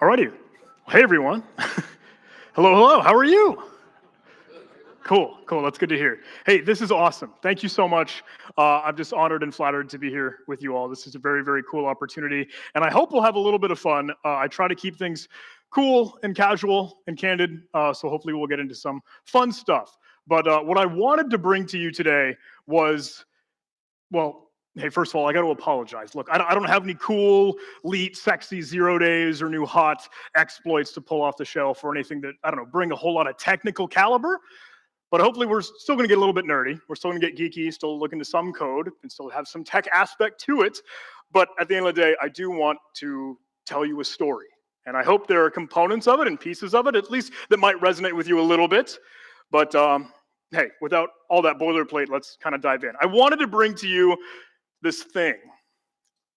Alrighty. Hey, everyone. Hello, hello. How are you? Cool, cool. That's good to hear. Hey, this is awesome. Thank you so much. I'm just honored and flattered to be here with you all. This is a very, very cool opportunity, and I hope we'll have a little bit of fun. I try to keep things cool and casual and candid, so hopefully we'll get into some fun stuff. But what I wanted to bring to you today was well, hey, first of all, I got to apologize. Look, I don't have any cool, elite, sexy 0 days or new hot exploits to pull off the shelf or anything that, I don't know, bring a whole lot of technical caliber. But hopefully, we're still going to get a little bit nerdy. We're still going to get geeky, still look into some code, and still have some tech aspect to it. But at the end of the day, I do want to tell you a story. And I hope there are components of it and pieces of it, at least, that might resonate with you a little bit. But hey, without all that boilerplate, let's kind of dive in. I wanted to bring to you this thing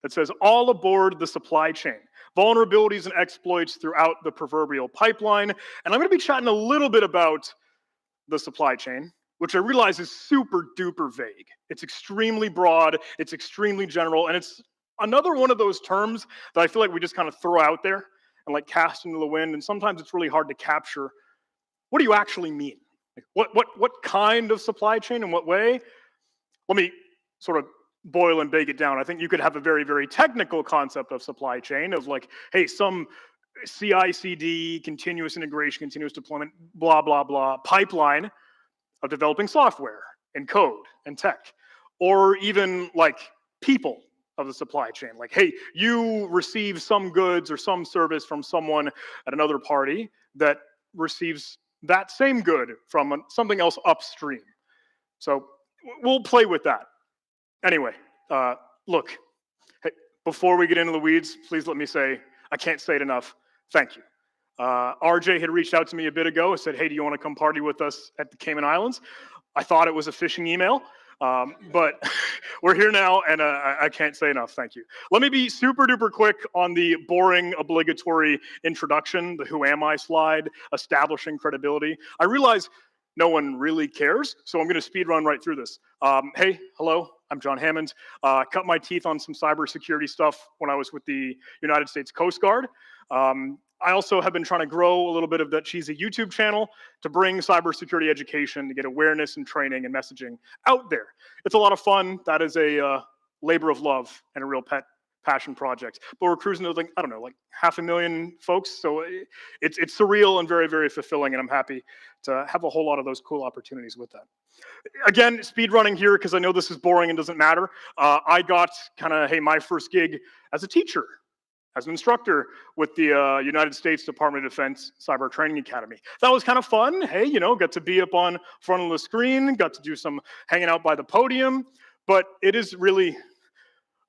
that says all aboard the supply chain, vulnerabilities and exploits throughout the proverbial pipeline. And I'm going to be chatting a little bit about the supply chain, which I realize is super duper vague. It's extremely broad, it's extremely general, and it's another one of those terms that I feel like we just kind of throw out there and like cast into the wind. And sometimes it's really hard to capture what do you actually mean? Like what kind of supply chain in what way? Let me sort of boil and bake it down. I think you could have a very, very technical concept of supply chain of like, hey, some CI/CD, continuous integration, continuous deployment, blah, blah, blah, pipeline of developing software and code and tech, or even like people of the supply chain. Like, hey, you receive some goods or some service from someone at another party that receives that same good from something else upstream. So we'll play with that. Anyway, look, hey, before we get into the weeds, please let me say, I can't say it enough. Thank you. RJ had reached out to me a bit ago and said, hey, do you want to come party with us at the Cayman Islands? I thought it was a phishing email, but we're here now, and I can't say enough. Thank you. Let me be super duper quick on the boring, obligatory introduction, the who am I slide, establishing credibility. I realize no one really cares, so I'm going to speed run right through this. Hey, hello, I'm John Hammond. Cut my teeth on some cybersecurity stuff when I was with the United States Coast Guard. I also have been trying to grow a little bit of that cheesy YouTube channel to bring cybersecurity education, to get awareness and training and messaging out there. It's a lot of fun. That is a labor of love and a real pet passion project. But we're cruising to like, I don't know, like 500,000 folks. So it's surreal and very, very fulfilling. And I'm happy to have a whole lot of those cool opportunities with that. Again, speed running here because I know this is boring and doesn't matter. I got kind of, hey, my first gig as a teacher, as an instructor with the United States Department of Defense Cyber Training Academy. That was kind of fun. Hey, you know, got to be up on front of the screen, got to do some hanging out by the podium, but it is really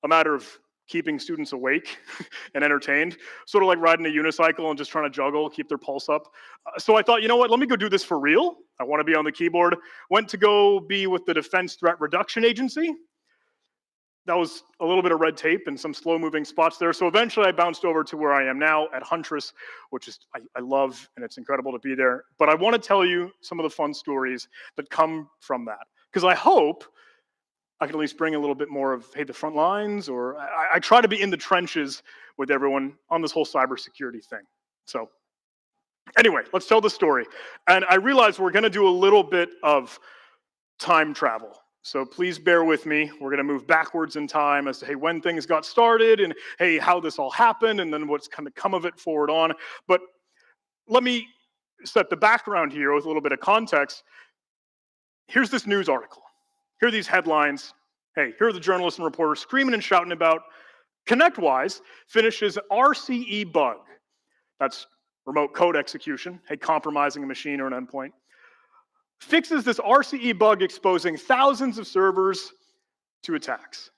a matter of keeping students awake and entertained, sort of like riding a unicycle and just trying to juggle, keep their pulse up. So I thought, you know what, let me go do this for real. I want to be on the keyboard. Went to go be with the Defense Threat Reduction Agency. That was a little bit of red tape and some slow moving spots there. So eventually I bounced over to where I am now at Huntress, which is I love, and it's incredible to be there. But I want to tell you some of the fun stories that come from that, because I hope I can at least bring a little bit more of, hey, the front lines, or I try to be in the trenches with everyone on this whole cybersecurity thing. So anyway, let's tell the story. And I realize we're going to do a little bit of time travel. So please bear with me. We're going to move backwards in time as to, hey, when things got started and, hey, how this all happened and then what's kind of come of it forward on. But let me set the background here with a little bit of context. Here's this news article. Here are these headlines. Hey, here are the journalists and reporters screaming and shouting about ConnectWise finishes RCE bug. That's remote code execution. Hey, compromising a machine or an endpoint. Fixes this RCE bug exposing thousands of servers to attacks.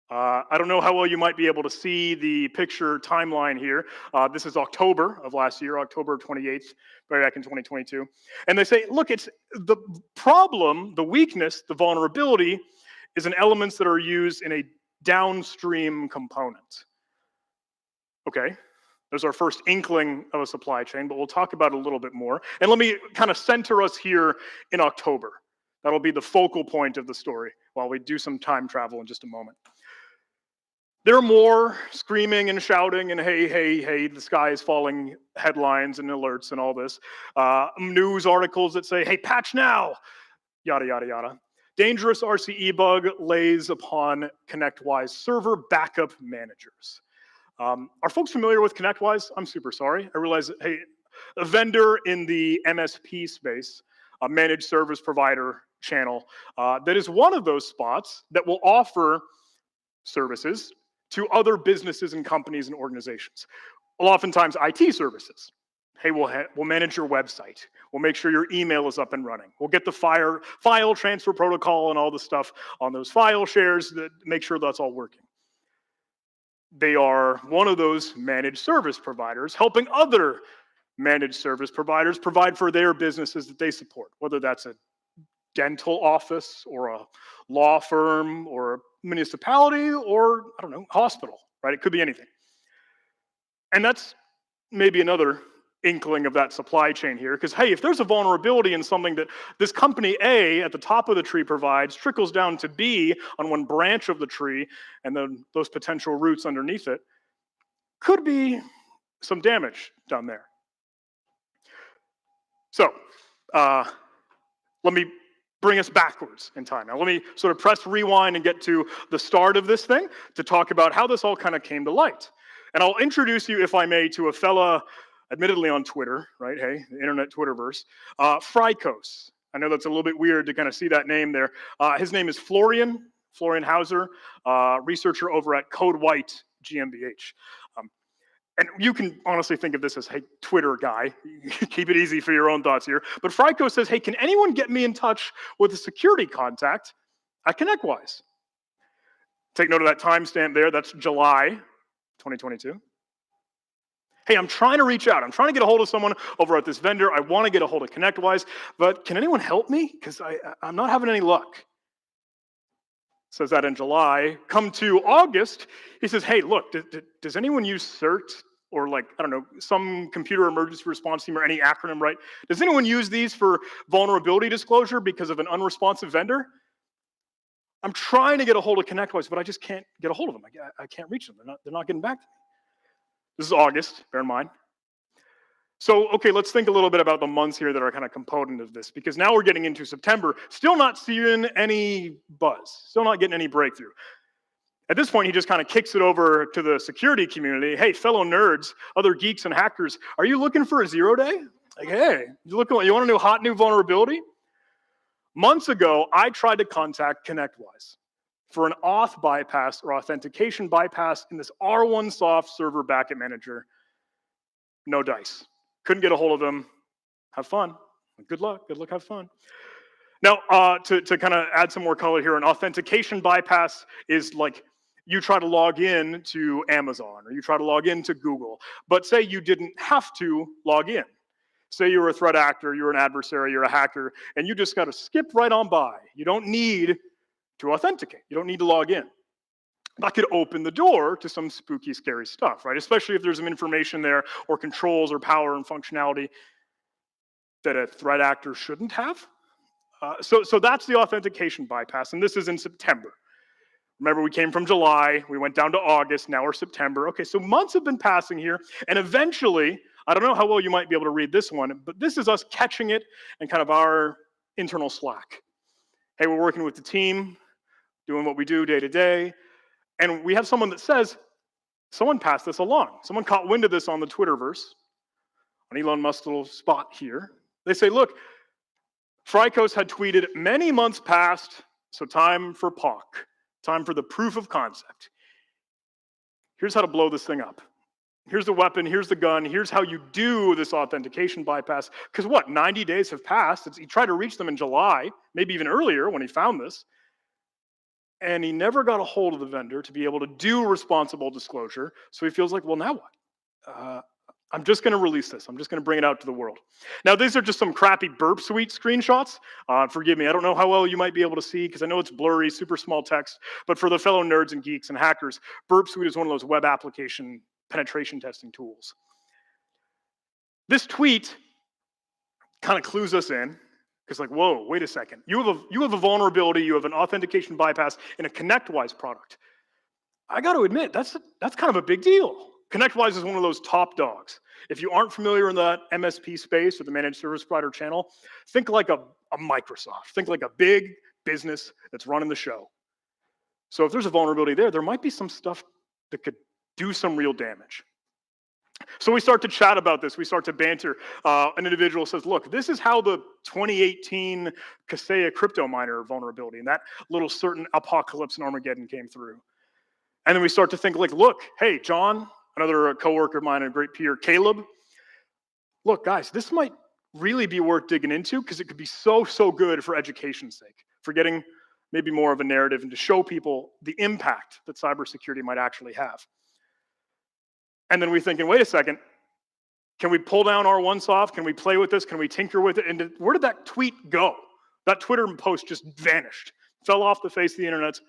I don't know how well you might be able to see the picture timeline here. This is October of last year, October 28th, right back in 2022. And they say, look, it's the problem, the weakness, the vulnerability is in elements that are used in a downstream component. Okay, there's our first inkling of a supply chain, but we'll talk about it a little bit more. And let me kind of center us here in October. That'll be the focal point of the story while we do some time travel in just a moment. There are more screaming and shouting and hey, hey, hey, the sky is falling headlines and alerts and all this. News articles that say, hey, patch now, yada, yada, yada. Dangerous RCE bug lays upon ConnectWise server backup managers. Are folks familiar with ConnectWise? I'm super sorry. I realize that, hey, a vendor in the MSP space, a managed service provider channel, that is one of those spots that will offer services to other businesses and companies and organizations. Well, oftentimes IT services. Hey, we'll manage your website. We'll make sure your email is up and running. We'll get the file transfer protocol and all the stuff on those file shares that make sure that's all working. They are one of those managed service providers helping other managed service providers provide for their businesses that they support, whether that's a dental office or a law firm or a municipality or, I don't know, hospital, right? It could be anything. And that's maybe another inkling of that supply chain here, because hey, if there's a vulnerability in something that this company A at the top of the tree provides, trickles down to B on one branch of the tree, and then those potential roots underneath it, could be some damage down there. So let me bring us backwards in time. Now let me sort of press rewind and get to the start of this thing to talk about how this all kind of came to light. And I'll introduce you, if I may, to a fella, admittedly on Twitter, right? Hey, the internet Twitterverse, Frykos. I know that's a little bit weird to kind of see that name there. His name is Florian Hauser, researcher over at Code White GmbH. And you can honestly think of this as, hey, Twitter guy. Keep it easy for your own thoughts here. But Frykos says, hey, can anyone get me in touch with a security contact at ConnectWise? Take note of that timestamp there. That's July 2022. Hey, I'm trying to reach out. I'm trying to get a hold of someone over at this vendor. I want to get a hold of ConnectWise, but can anyone help me? Because I'm not having any luck. Says that in July. Come to August, he says, hey, look, does anyone use CERT or like, I don't know, some computer emergency response team or any acronym, right? Does anyone use these for vulnerability disclosure because of an unresponsive vendor? I'm trying to get a hold of ConnectWise, but I just can't get a hold of them. I can't reach them. They're not getting back to me. This is August, bear in mind. So, okay, let's think a little bit about the months here that are kind of component of this, because now we're getting into September, still not seeing any buzz, still not getting any breakthrough. At this point, he just kind of kicks it over to the security community. Hey, fellow nerds, other geeks and hackers, are you looking for a 0 day? Like, hey, you want a new vulnerability? Months ago, I tried to contact ConnectWise for an auth bypass or authentication bypass in this R1 soft server backup manager. No dice. Couldn't get a hold of them. Have fun. Good luck, have fun. Now, to kind of add some more color here, an authentication bypass is like you try to log in to Amazon or you try to log in to Google, but say you didn't have to log in. Say you're a threat actor, you're an adversary, you're a hacker, and you just got to skip right on by. You don't need to authenticate. You don't need to log in. That could open the door to some spooky, scary stuff, right? Especially if there's some information there or controls or power and functionality that a threat actor shouldn't have. So that's the authentication bypass, and this is in September. Remember, we came from July, we went down to August, now we're September. Okay, so months have been passing here, and eventually, I don't know how well you might be able to read this one, but this is us catching it in kind of our internal Slack. Hey, we're working with the team, doing what we do day to day, and we have someone that says, someone passed this along. Someone caught wind of this on the Twitterverse, on Elon Musk's little spot here. They say, look, Frykos had tweeted many months past, so time for POC, time for the proof of concept. Here's how to blow this thing up. Here's the weapon, here's the gun, here's how you do this authentication bypass. Because what, 90 days have passed. He tried to reach them in July, maybe even earlier when he found this. And he never got a hold of the vendor to be able to do responsible disclosure. So he feels like, well, now what? I'm just going to release this. I'm just going to bring it out to the world. Now, these are just some crappy Burp Suite screenshots. Forgive me. I don't know how well you might be able to see because I know it's blurry, super small text. But for the fellow nerds and geeks and hackers, Burp Suite is one of those web application penetration testing tools. This tweet kind of clues us in. Because like, whoa, wait a second. You have a vulnerability, you have an authentication bypass in a ConnectWise product. I got to admit, that's kind of a big deal. ConnectWise is one of those top dogs. If you aren't familiar in the MSP space or the managed service provider channel, think like a Microsoft. Think like a big business that's running the show. So if there's a vulnerability there, there might be some stuff that could do some real damage. So we start to chat about this. We start to banter. An individual says, look, this is how the 2018 Kaseya crypto miner vulnerability and that little certain apocalypse and Armageddon came through. And then we start to think like, look, hey, John, another coworker of mine, a great peer, Caleb, look, guys, this might really be worth digging into because it could be so good for education's sake, for getting maybe more of a narrative and to show people the impact that cybersecurity might actually have. And then we're thinking, wait a second, can we pull down R1Soft? Can we play with this? Can we tinker with it? And where did that tweet go? That Twitter post just vanished, fell off the face of the internet.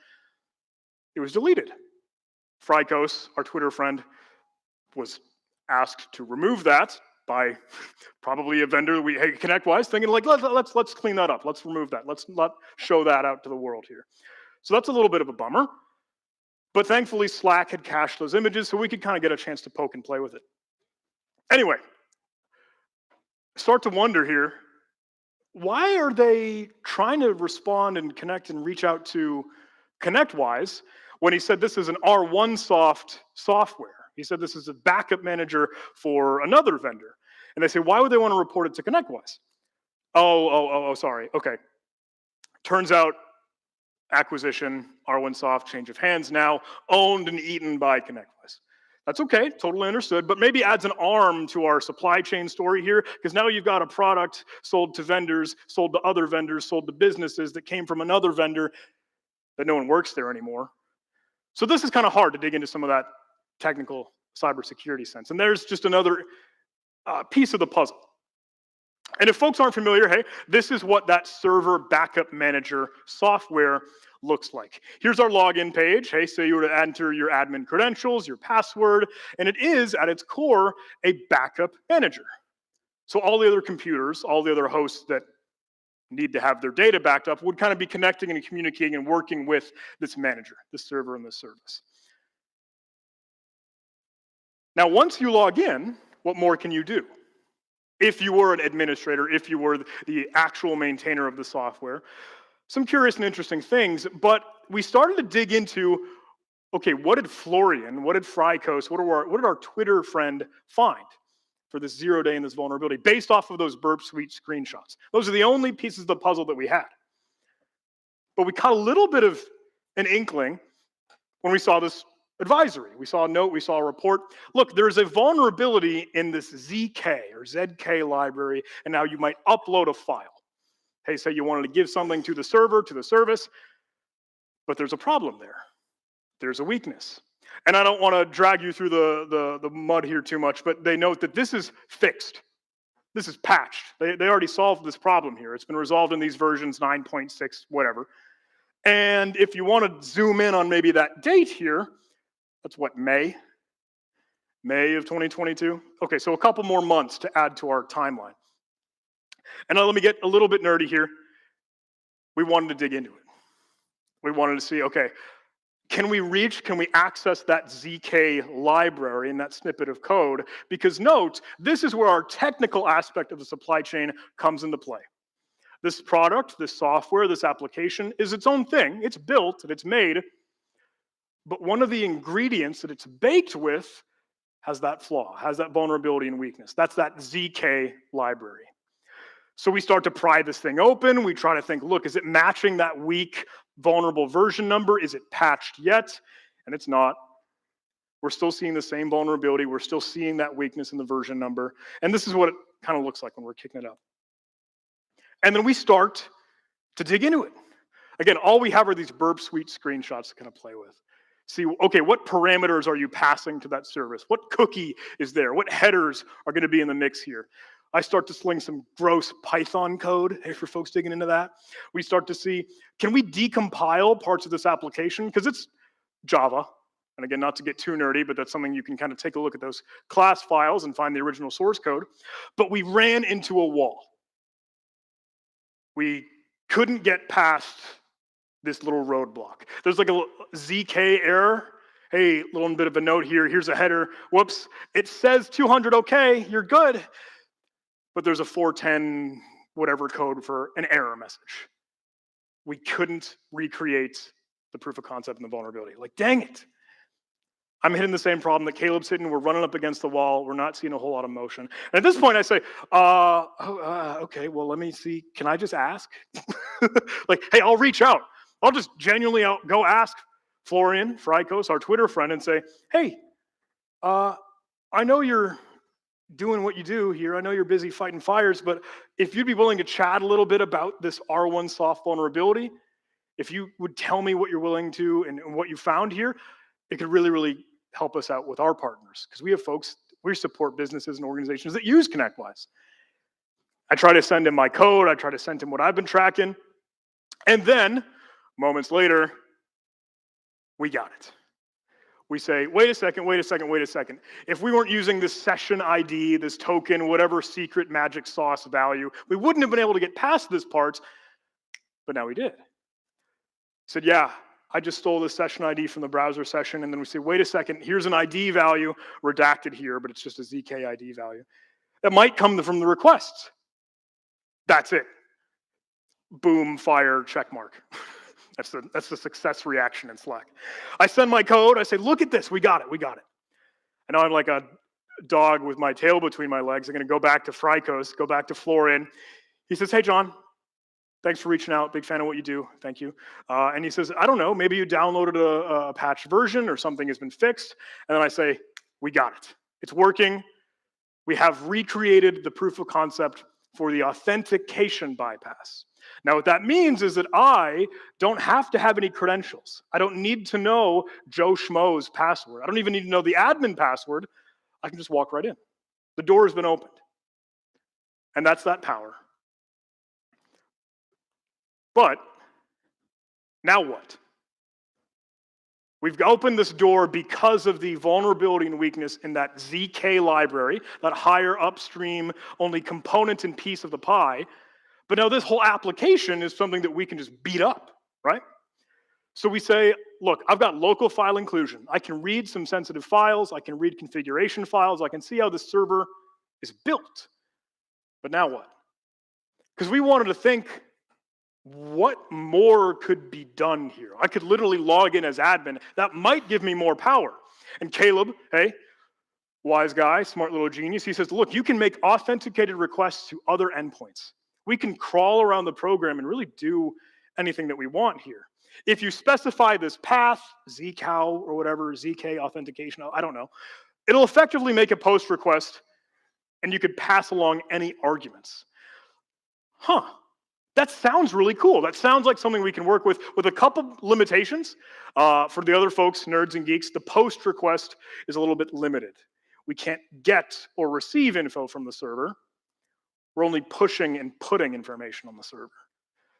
It was deleted. Frykos, our Twitter friend, was asked to remove that by probably a vendor we ConnectWise, thinking like let's clean that up, let's remove that, let's not show that out to the world here. So that's a little bit of a bummer. But thankfully, Slack had cached those images, so we could kind of get a chance to poke and play with it. Anyway, start to wonder here, why are they trying to respond and connect and reach out to ConnectWise when he said this is an R1Soft software? He said this is a backup manager for another vendor. And they say, why would they want to report it to ConnectWise? Sorry. Okay. Turns out acquisition, R1Soft, change of hands now, owned and eaten by ConnectWise. That's okay, totally understood, but maybe adds an arm to our supply chain story here, because now you've got a product sold to vendors, sold to other vendors, sold to businesses that came from another vendor that no one works there anymore. So this is kind of hard to dig into some of that technical cybersecurity sense. And there's just another piece of the puzzle. And if folks aren't familiar, hey, this is what that server backup manager software looks like. Here's our login page. Hey, so you were to enter your admin credentials, your password, and it is at its core a backup manager. So all the other computers, all the other hosts that need to have their data backed up would kind of be connecting and communicating and working with this manager, this server and this service. Now, once you log in, what more can you do? If you were an administrator, if you were the actual maintainer of the software, some curious and interesting things, but we started to dig into, okay, what did Florian, what did Frykos, what did our Twitter friend find for this 0 day and this vulnerability based off of those burp suite screenshots? Those are the only pieces of the puzzle that we had. But we caught a little bit of an inkling when we saw this advisory. We saw a note, we saw a report. Look, there's a vulnerability in this ZK or ZK library, and now you might upload a file. Hey, say you wanted to give something to the server, to the service, but there's a problem there. There's a weakness. And I don't want to drag you through the mud here too much, but they note that this is fixed. This is patched. They already solved this problem here. It's been resolved in these versions 9.6, whatever. And if you want to zoom in on maybe that date here, that's what, May of 2022? Okay, so a couple more months to add to our timeline. And now let me get a little bit nerdy here. We wanted to dig into it. We wanted to see, okay, can we access that ZK library and that snippet of code? Because note, this is where our technical aspect of the supply chain comes into play. This product, this software, this application is its own thing. It's built and it's made. But one of the ingredients that it's baked with has that flaw, has that vulnerability and weakness. That's that ZK library. So we start to pry this thing open. We try to think, look, is it matching that weak, vulnerable version number? Is it patched yet? And it's not. We're still seeing the same vulnerability. We're still seeing that weakness in the version number. And this is what it kind of looks like when we're kicking it up. And then we start to dig into it. Again, all we have are these burp suite screenshots to kind of play with. See, okay, what parameters are you passing to that service? What cookie is there? What headers are going to be in the mix here? I start to sling some gross Python code, hey, for folks digging into that. We start to see, can we decompile parts of this application? Because it's Java. And again, not to get too nerdy, but that's something you can kind of take a look at those class files and find the original source code. But we ran into a wall. We couldn't get past this little roadblock. There's like a ZK error, hey, little bit of a note here. Here's a header. Whoops. It says 200 okay, you're good. But there's a 410 whatever code for an error message. We couldn't recreate the proof of concept and the vulnerability. Like, dang it. I'm hitting the same problem that Caleb's hitting. We're running up against the wall. We're not seeing a whole lot of motion. And at this point, I say, okay, well, let me see. Can I just ask? Like, hey, I'll reach out. I'll just genuinely go ask Florian Frykos, our Twitter friend, and say, hey, I know you're doing what you do here. I know you're busy fighting fires, but if you'd be willing to chat a little bit about this R1 soft vulnerability, if you would tell me what you're willing to and what you found here, it could really, really help us out with our partners. Because we have folks, we support businesses and organizations that use ConnectWise. I try to send him my code. I try to send him what I've been tracking. And then, moments later, we got it. We say, wait a second. If we weren't using this session ID, this token, whatever secret magic sauce value, we wouldn't have been able to get past this part, but now we did. He said, yeah, I just stole this session ID from the browser session, and then we say, wait a second, here's an ID value redacted here, but it's just a ZK ID value. That might come from the requests. That's it. Boom, fire, check mark. That's the success reaction in Slack. I send my code. I say, look at this. We got it. And now I'm like a dog with my tail between my legs. I'm going to go back to Frykos, go back to Florian. He says, hey, John, thanks for reaching out. Big fan of what you do. Thank you. And he says, I don't know. Maybe you downloaded a patched version or something has been fixed. And then I say, we got it. It's working. We have recreated the proof of concept for the authentication bypass. Now, what that means is that I don't have to have any credentials. I don't need to know Joe Schmo's password. I don't even need to know the admin password. I can just walk right in. The door has been opened. And that's that power. But now what? We've opened this door because of the vulnerability and weakness in that ZK library, that higher upstream only component and piece of the pie. But now this whole application is something that we can just beat up, right? So we say, look, I've got local file inclusion. I can read some sensitive files. I can read configuration files. I can see how the server is built. But now what? Because we wanted to think, what more could be done here? I could literally log in as admin. That might give me more power. And Caleb, hey, wise guy, smart little genius, he says, look, you can make authenticated requests to other endpoints. We can crawl around the program and really do anything that we want here. If you specify this path, zcow or whatever, zk authentication, I don't know, it'll effectively make a post request and you could pass along any arguments. That sounds really cool. That sounds like something we can work with a couple limitations. For the other folks, nerds and geeks, the post request is a little bit limited. We can't get or receive info from the server. We're only pushing and putting information on the server.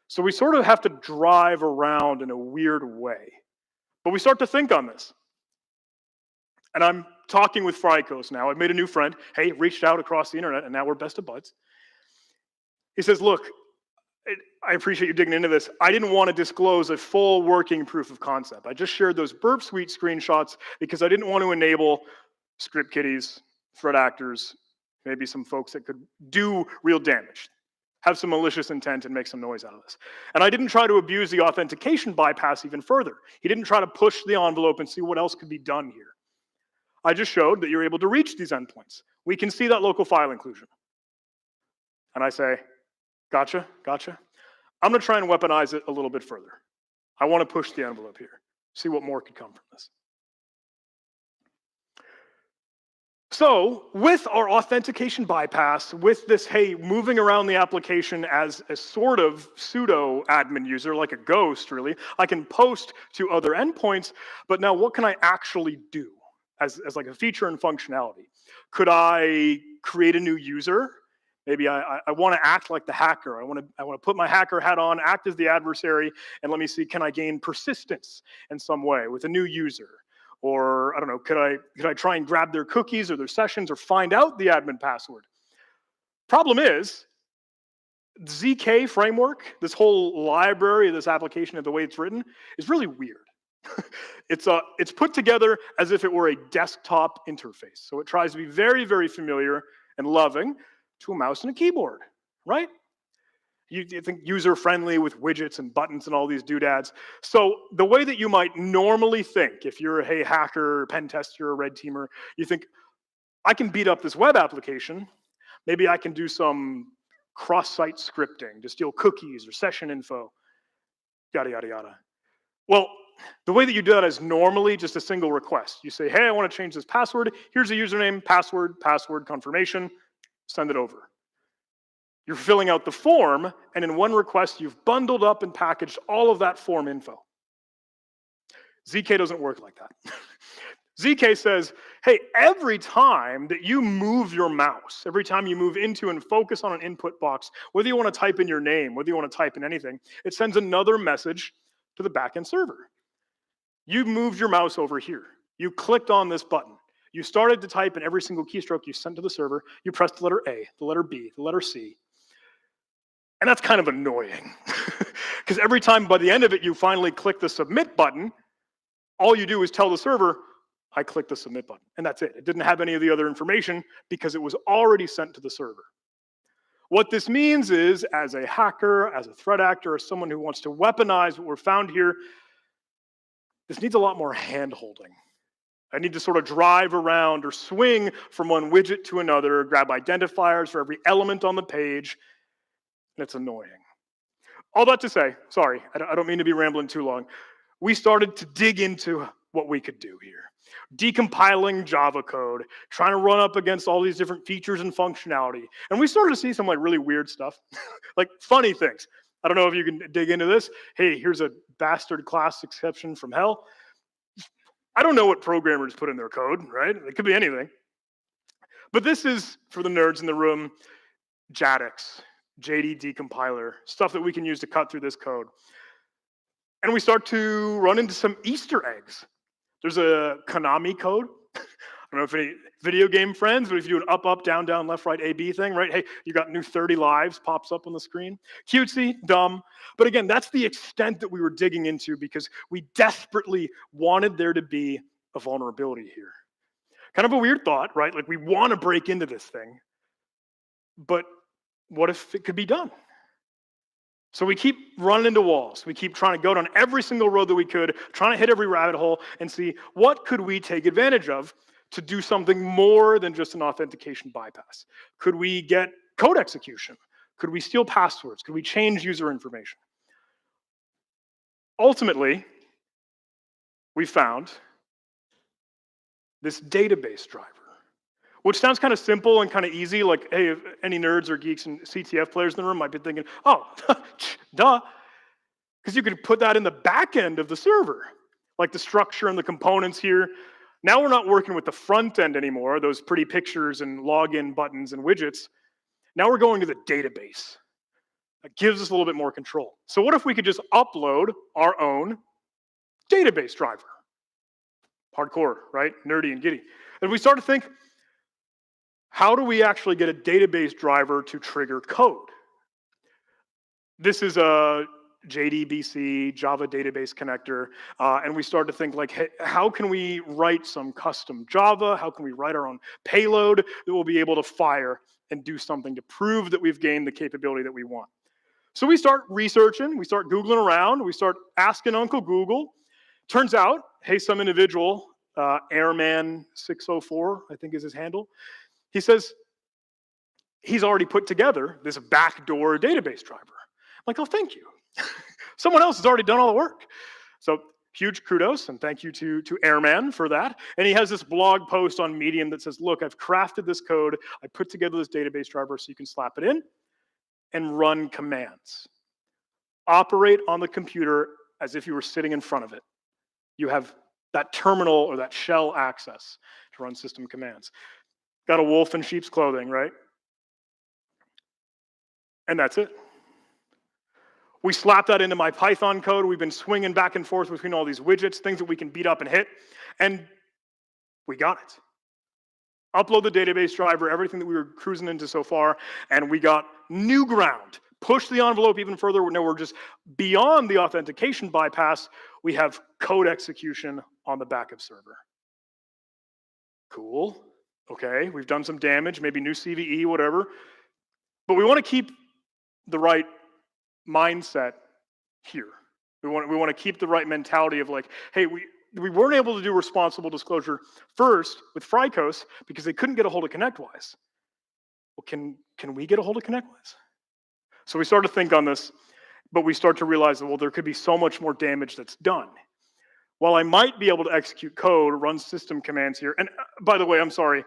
So we sort of have to drive around in a weird way. But we start to think on this. And I'm talking with Frykos now. I've made a new friend. Hey, reached out across the internet, and now we're best of buds. He says, look, I appreciate you digging into this. I didn't want to disclose a full working proof of concept. I just shared those Burp Suite screenshots because I didn't want to enable script kiddies, threat actors, maybe some folks that could do real damage, have some malicious intent and make some noise out of this. And I didn't try to abuse the authentication bypass even further. He didn't try to push the envelope and see what else could be done here. I just showed that you're able to reach these endpoints. We can see that local file inclusion. And I say, gotcha. I'm going to try and weaponize it a little bit further. I want to push the envelope here, see what more could come from this. So with our authentication bypass, with this, hey, moving around the application as a sort of pseudo admin user, like a ghost really, I can post to other endpoints, but now what can I actually do as like a feature and functionality? Could I create a new user? Maybe I want to act like the hacker. I want to put my hacker hat on, act as the adversary, and let me see, can I gain persistence in some way with a new user? Or, I don't know, could I try and grab their cookies or their sessions or find out the admin password? Problem is, ZK framework, this whole library of this application and the way it's written, is really weird. It's put together as if it were a desktop interface. So it tries to be very, very familiar and loving to a mouse and a keyboard, right? You think user-friendly with widgets and buttons and all these doodads. So the way that you might normally think, if you're a hey, hacker, pen tester, or red teamer, you think, I can beat up this web application. Maybe I can do some cross-site scripting to steal cookies or session info, yada, yada, yada. Well, the way that you do that is normally just a single request. You say, hey, I want to change this password. Here's a username, password confirmation, send it over. You're filling out the form, and in one request, you've bundled up and packaged all of that form info. ZK doesn't work like that. ZK says, hey, every time that you move your mouse, every time you move into and focus on an input box, whether you want to type in your name, whether you want to type in anything, it sends another message to the backend server. You moved your mouse over here. You clicked on this button. You started to type in every single keystroke you sent to the server. You pressed the letter A, the letter B, the letter C. And that's kind of annoying. Because every time by the end of it, you finally click the submit button, all you do is tell the server, I clicked the submit button. And that's it. It didn't have any of the other information because it was already sent to the server. What this means is, as a hacker, as a threat actor, as someone who wants to weaponize what we're found here, this needs a lot more hand-holding. I need to sort of drive around or swing from one widget to another, grab identifiers for every element on the page, and it's annoying. All that to say, sorry, I don't mean to be rambling too long. We started to dig into what we could do here. Decompiling Java code, trying to run up against all these different features and functionality. And we started to see some like really weird stuff, like funny things. I don't know if you can dig into this. Hey, here's a bastard class exception from hell. I don't know what programmers put in their code, right? It could be anything. But this is, for the nerds in the room, JADX, JD decompiler, stuff that we can use to cut through this code. And we start to run into some Easter eggs. There's a Konami code. I don't know if any video game friends, but if you do an up, up, down, down, left, right, A, B thing, right? Hey, you got new 30 lives, pops up on the screen. Cutesy, dumb. But again, that's the extent that we were digging into because we desperately wanted there to be a vulnerability here. Kind of a weird thought, right? Like we want to break into this thing, but what if it could be done? So we keep running into walls. We keep trying to go down every single road that we could, trying to hit every rabbit hole and see what could we take advantage of to do something more than just an authentication bypass. Could we get code execution? Could we steal passwords? Could we change user information? Ultimately, we found this database driver, which sounds kind of simple and kind of easy, like, hey, if any nerds or geeks and CTF players in the room might be thinking, oh, duh, because you could put that in the back end of the server, like the structure and the components here. Now we're not working with the front end anymore, those pretty pictures and login buttons and widgets. Now we're going to the database. That gives us a little bit more control. So what if we could just upload our own database driver? Hardcore, right? Nerdy and giddy. And we start to think, how do we actually get a database driver to trigger code? This is a JDBC, Java Database Connector, and we start to think like, hey, how can we write some custom Java? How can we write our own payload that we'll be able to fire and do something to prove that we've gained the capability that we want? So we start researching, we start Googling around, we start asking Uncle Google. Turns out, hey, some individual, Airman604, I think is his handle, he says he's already put together this backdoor database driver. I'm like, oh, thank you. Someone else has already done all the work. So huge kudos and thank you to Airman for that. And he has this blog post on Medium that says, look, I've crafted this code. I put together this database driver so you can slap it in and run commands. Operate on the computer as if you were sitting in front of it. You have that terminal or that shell access to run system commands. Got a wolf in sheep's clothing, right? And that's it. We slap that into my Python code. We've been swinging back and forth between all these widgets, things that we can beat up and hit, and we got it. Upload the database driver, everything that we were cruising into so far, and we got new ground. Push the envelope even further. Now we're just beyond the authentication bypass. we have code execution on the backup server. Cool. Okay, we've done some damage, maybe new CVE, whatever. But we want to keep the right mindset here. We want to keep the right mentality of like, hey, we weren't able to do responsible disclosure first with Fricos because they couldn't get a hold of ConnectWise. Well, can we get a hold of ConnectWise? So we start to think on this, but we start to realize that, well, there could be so much more damage that's done. While I might be able to execute code, run system commands here, and by the way, I'm sorry,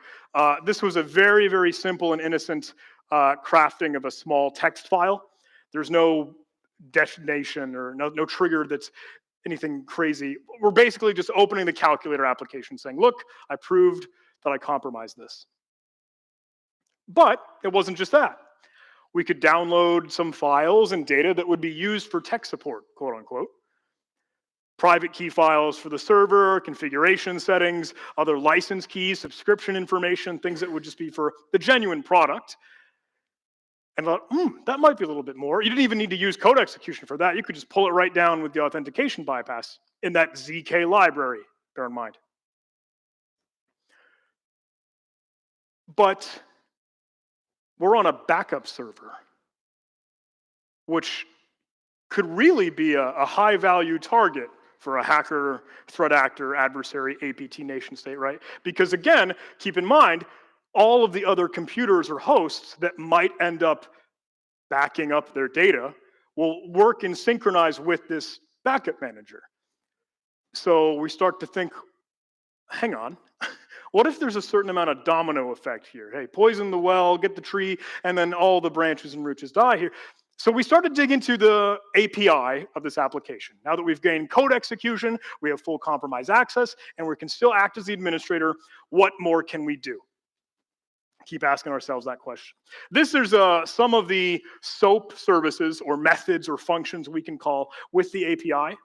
this was a very, very simple and innocent crafting of a small text file. There's no destination or no trigger that's anything crazy. We're basically just opening the calculator application saying, look, I proved that I compromised this. But it wasn't just that. We could download some files and data that would be used for tech support, quote unquote. Private key files for the server, configuration settings, other license keys, subscription information, things that would just be for the genuine product. And I thought, that might be a little bit more. You didn't even need to use code execution for that. You could just pull it right down with the authentication bypass in that ZK library, bear in mind. But we're on a backup server, which could really be a high-value target for a hacker, threat actor, adversary, APT, nation state, right? Because again, keep in mind, all of the other computers or hosts that might end up backing up their data will work and synchronize with this backup manager. So we start to think, hang on, what if there's a certain amount of domino effect here? Hey, poison the well, get the tree, and then all the branches and roots just die here. So we start to dig into the API of this application. Now that we've gained code execution, we have full compromise access, and we can still act as the administrator, what more can we do? Keep asking ourselves that question. There's some of the SOAP services or methods or functions we can call with the API.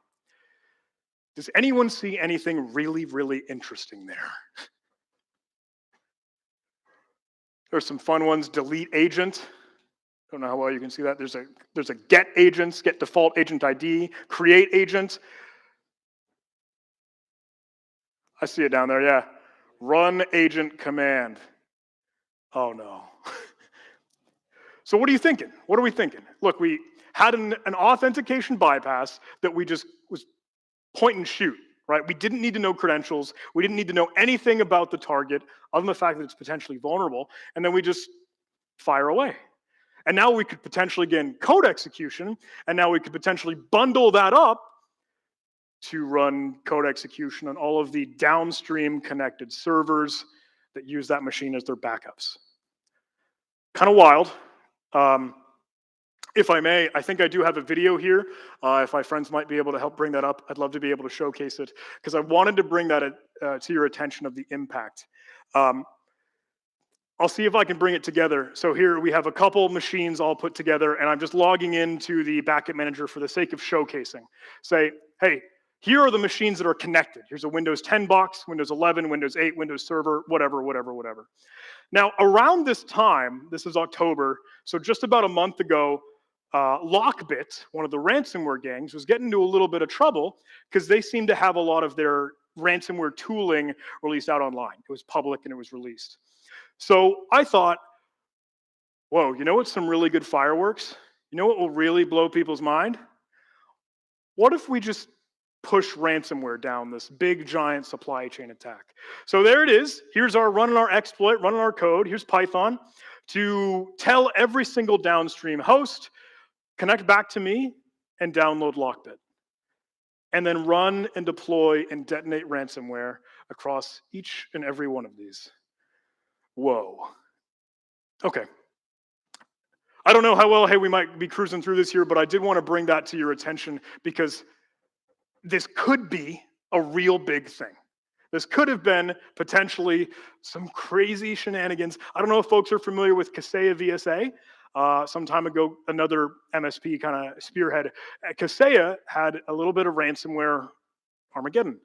Does anyone see anything really, really interesting there? There's some fun ones. Delete agent. Don't know how well you can see that. There's a get agents, get default agent ID, create agent. I see it down there, yeah. Run agent command. Oh no. So what are you thinking? What are we thinking? Look, we had an authentication bypass that we just was point and shoot, right? We didn't need to know credentials. We didn't need to know anything about the target other than the fact that it's potentially vulnerable. And then we just fire away. And now we could potentially gain code execution, and now we could potentially bundle that up to run code execution on all of the downstream connected servers that use that machine as their backups. Kind of wild. If I may, I think I do have a video here. If my friends might be able to help bring that up, I'd love to be able to showcase it because I wanted to bring that to your attention of the impact. I'll see if I can bring it together. So here we have a couple machines all put together, and I'm just logging into the backup manager for the sake of showcasing. Say, hey, here are the machines that are connected. Here's a Windows 10 box, Windows 11, Windows 8, Windows Server, whatever. Now, around this time, this is October, so just about a month ago, Lockbit, one of the ransomware gangs, was getting into a little bit of trouble because they seemed to have a lot of their ransomware tooling released out online. It was public and it was released. So I thought, whoa, you know what's some really good fireworks? You know what will really blow people's mind? What if we just push ransomware down this big giant supply chain attack? So there it is. Here's our running our exploit, running our code. Here's Python to tell every single downstream host, connect back to me and download Lockbit. And then run and deploy and detonate ransomware across each and every one of these. Whoa. Okay. I don't know how well, hey, we might be cruising through this here, but I did want to bring that to your attention because this could be a real big thing. This could have been potentially some crazy shenanigans. I don't know if folks are familiar with Kaseya VSA. Some time ago, another MSP kind of spearhead. Kaseya had a little bit of ransomware Armageddon.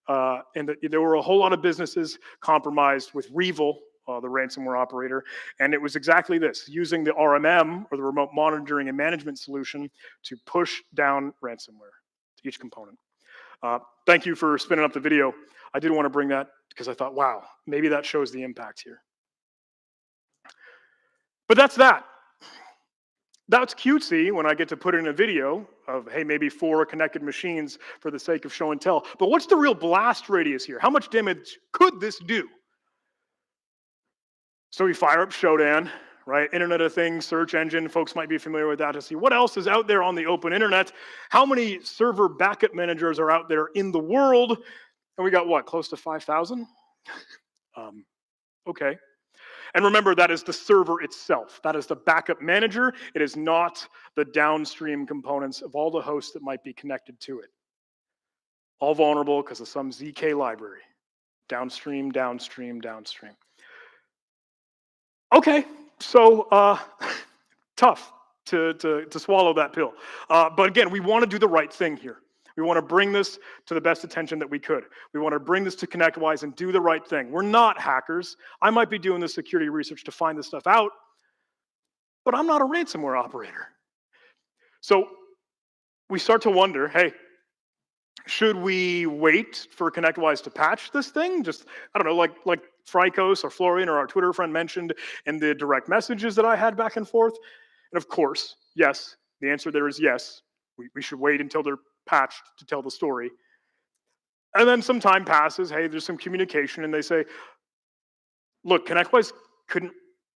And there were a whole lot of businesses compromised with Revil, the ransomware operator, and it was exactly this, using the RMM, or the remote monitoring and management solution, to push down ransomware to each component. Thank you for spinning up the video. I did want to bring that because I thought, wow, maybe that shows the impact here. But that's that. That's cutesy when I get to put in a video of, hey, maybe 4 connected machines for the sake of show and tell. But what's the real blast radius here? How much damage could this do? So we fire up Shodan, right? Internet of Things, search engine. Folks might be familiar with that to see what else is out there on the open internet. How many server backup managers are out there in the world? And we got what, close to 5,000? Okay. And remember, that is the server itself. That is the backup manager. It is not the downstream components of all the hosts that might be connected to it. All vulnerable because of some ZK library. Downstream, downstream, downstream. Okay, so tough to swallow that pill. But again, we want to do the right thing here. We want to bring this to the best attention that we could. We want to bring this to ConnectWise and do the right thing. We're not hackers. I might be doing the security research to find this stuff out, but I'm not a ransomware operator. So we start to wonder, hey, should we wait for ConnectWise to patch this thing? Just, I don't know, like Frykos or Florian or our Twitter friend mentioned in the direct messages that I had back and forth. And of course, yes, the answer there is yes. We should wait until they're patched to tell the story. And then some time passes, hey, there's some communication, and they say, look, ConnectWise couldn't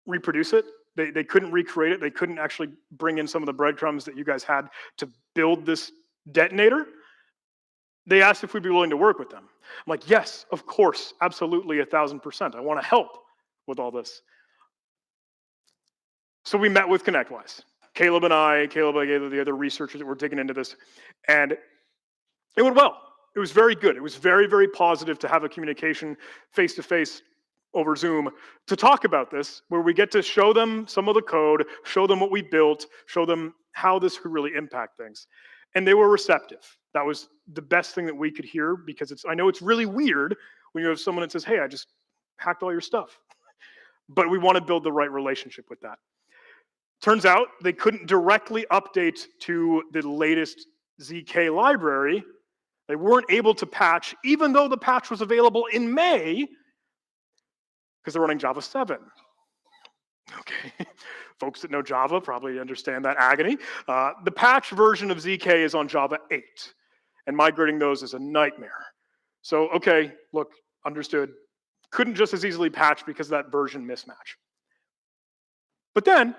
reproduce it. They couldn't recreate it. They couldn't actually bring in some of the breadcrumbs that you guys had to build this detonator. They asked if we'd be willing to work with them. I'm like, yes, of course, absolutely, 1,000%. I want to help with all this. So we met with ConnectWise. Caleb, the other researchers that were digging into this, and it went well. It was very good. It was very, very positive to have a communication face-to-face over Zoom to talk about this, where we get to show them some of the code, show them what we built, show them how this could really impact things. And they were receptive. That was the best thing that we could hear, because I know it's really weird when you have someone that says, hey, I just hacked all your stuff. But we want to build the right relationship with that. Turns out they couldn't directly update to the latest ZK library. They weren't able to patch, even though the patch was available in May, because they're running Java 7. Okay, folks that know Java probably understand that agony. The patch version of ZK is on Java 8, and migrating those is a nightmare. So, okay, look, understood. Couldn't just as easily patch because of that version mismatch. But then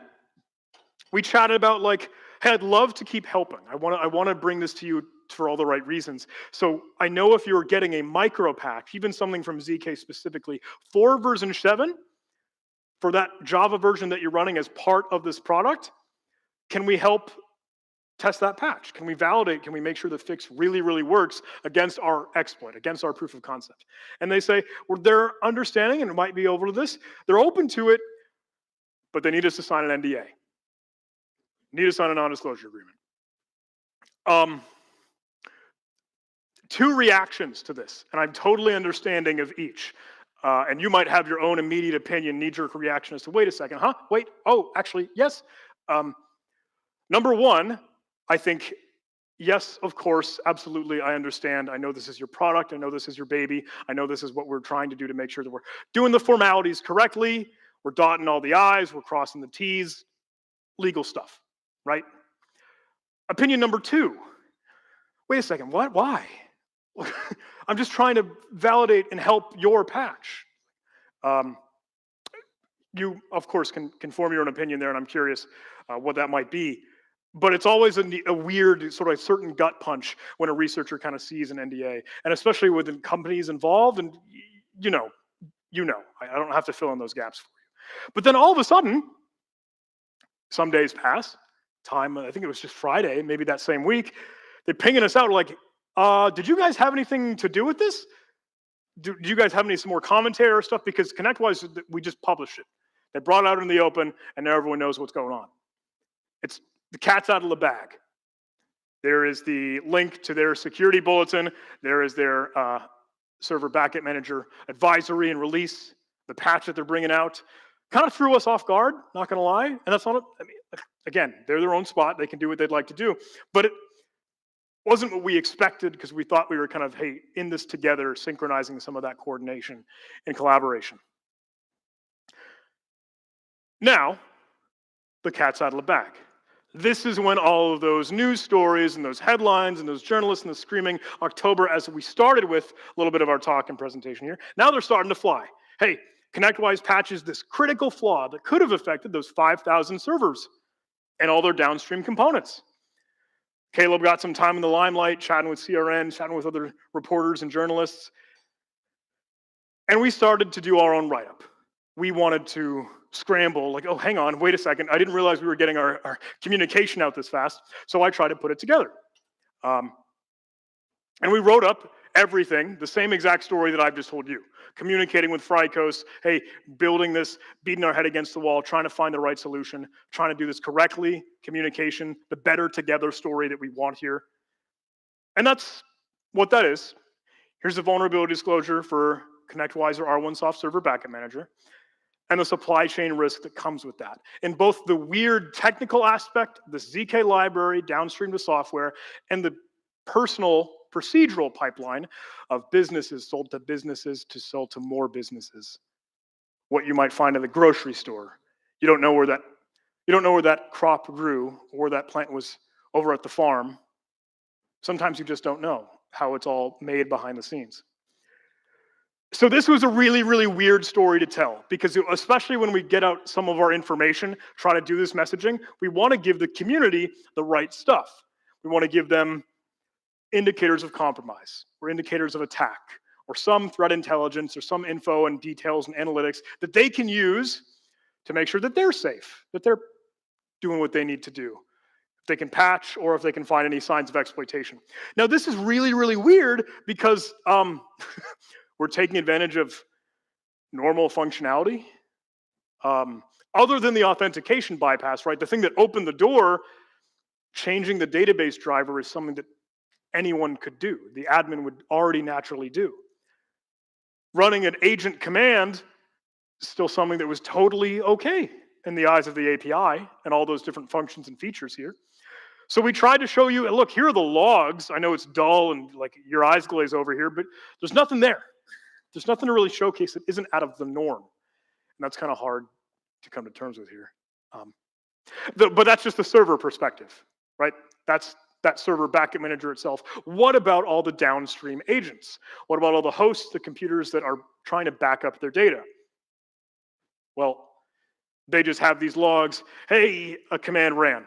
we chatted about, like, hey, I'd love to keep helping. I want to bring this to you for all the right reasons. So I know if you're getting a micro patch, even something from ZK specifically, for version 7, for that Java version that you're running as part of this product, can we help test that patch? Can we validate? Can we make sure the fix really, really works against our exploit, against our proof of concept? And they say, well, they're understanding, and it might be over to this, they're open to it, but they need us to sign an NDA. Need to sign a non-disclosure agreement. 2 reactions to this, and I'm totally understanding of each. And you might have your own immediate opinion, knee-jerk reaction as to, wait a second, huh? Wait, oh, actually, yes. Number 1, I think, yes, of course, absolutely, I understand. I know this is your product. I know this is your baby. I know this is what we're trying to do to make sure that we're doing the formalities correctly. We're dotting all the I's. We're crossing the T's. Legal stuff, right? Opinion number 2. Wait a second, what? Why? I'm just trying to validate and help your patch. You, of course, can form your own opinion there, and I'm curious what that might be. But it's always a weird, sort of certain gut punch when a researcher kind of sees an NDA, and especially with companies involved, and you know, I don't have to fill in those gaps for you. But then all of a sudden, some days pass, I think it was just Friday, maybe that same week, they're pinging us out like, did you guys have anything to do with this? Do you guys have some more commentary or stuff? Because ConnectWise, we just published it. They brought it out in the open, and now everyone knows what's going on. It's the cat's out of the bag. There is the link to their security bulletin. There is their server backup manager advisory and release, the patch that they're bringing out. Kind of threw us off guard, not going to lie. And that's not, again, they're their own spot. They can do what they'd like to do. But Wasn't what we expected because we thought we were kind of, hey, in this together, synchronizing some of that coordination and collaboration. Now, the cat's out of the bag. This is when all of those news stories and those headlines and those journalists and the screaming October, as we started with a little bit of our talk and presentation here, now they're starting to fly. Hey, ConnectWise patches this critical flaw that could have affected those 5,000 servers and all their downstream components. Caleb got some time in the limelight, chatting with CRN, chatting with other reporters and journalists. And we started to do our own write-up. We wanted to scramble, like, oh, hang on, wait a second. I didn't realize we were getting our communication out this fast. So I tried to put it together. And we wrote up everything, the same exact story that I've just told you. Communicating with Frykos, hey, building this, beating our head against the wall, trying to find the right solution, trying to do this correctly, communication, the better together story that we want here. And that's what that is. Here's the vulnerability disclosure for ConnectWise or R1Soft Server Backup Manager, and the supply chain risk that comes with that. In both the weird technical aspect, the ZK library downstream to software, and the personal procedural pipeline of businesses sold to businesses to sell to more businesses. What you might find in the grocery store. You don't know where that crop grew or where that plant was over at the farm. Sometimes you just don't know how it's all made behind the scenes. So this was a really, really weird story to tell because especially when we get out some of our information, try to do this messaging, we want to give the community the right stuff. We want to give them indicators of compromise or indicators of attack or some threat intelligence or some info and details and analytics that they can use to make sure that they're safe, that they're doing what they need to do. If they can patch or if they can find any signs of exploitation. Now, this is really, really weird because we're taking advantage of normal functionality. Other than the authentication bypass, right? The thing that opened the door, changing the database driver is something that anyone could do. The admin would already naturally do. Running an agent command is still something that was totally okay in the eyes of the API and all those different functions and features here. So we tried to show you, look, here are the logs. I know it's dull and like your eyes glaze over here, but there's nothing there. There's nothing to really showcase that isn't out of the norm. And that's kind of hard to come to terms with here. But that's just the server perspective, right? That's that server backup manager itself. What about all the downstream agents? What about all the hosts, the computers that are trying to back up their data? Well, they just have these logs. Hey, a command ran.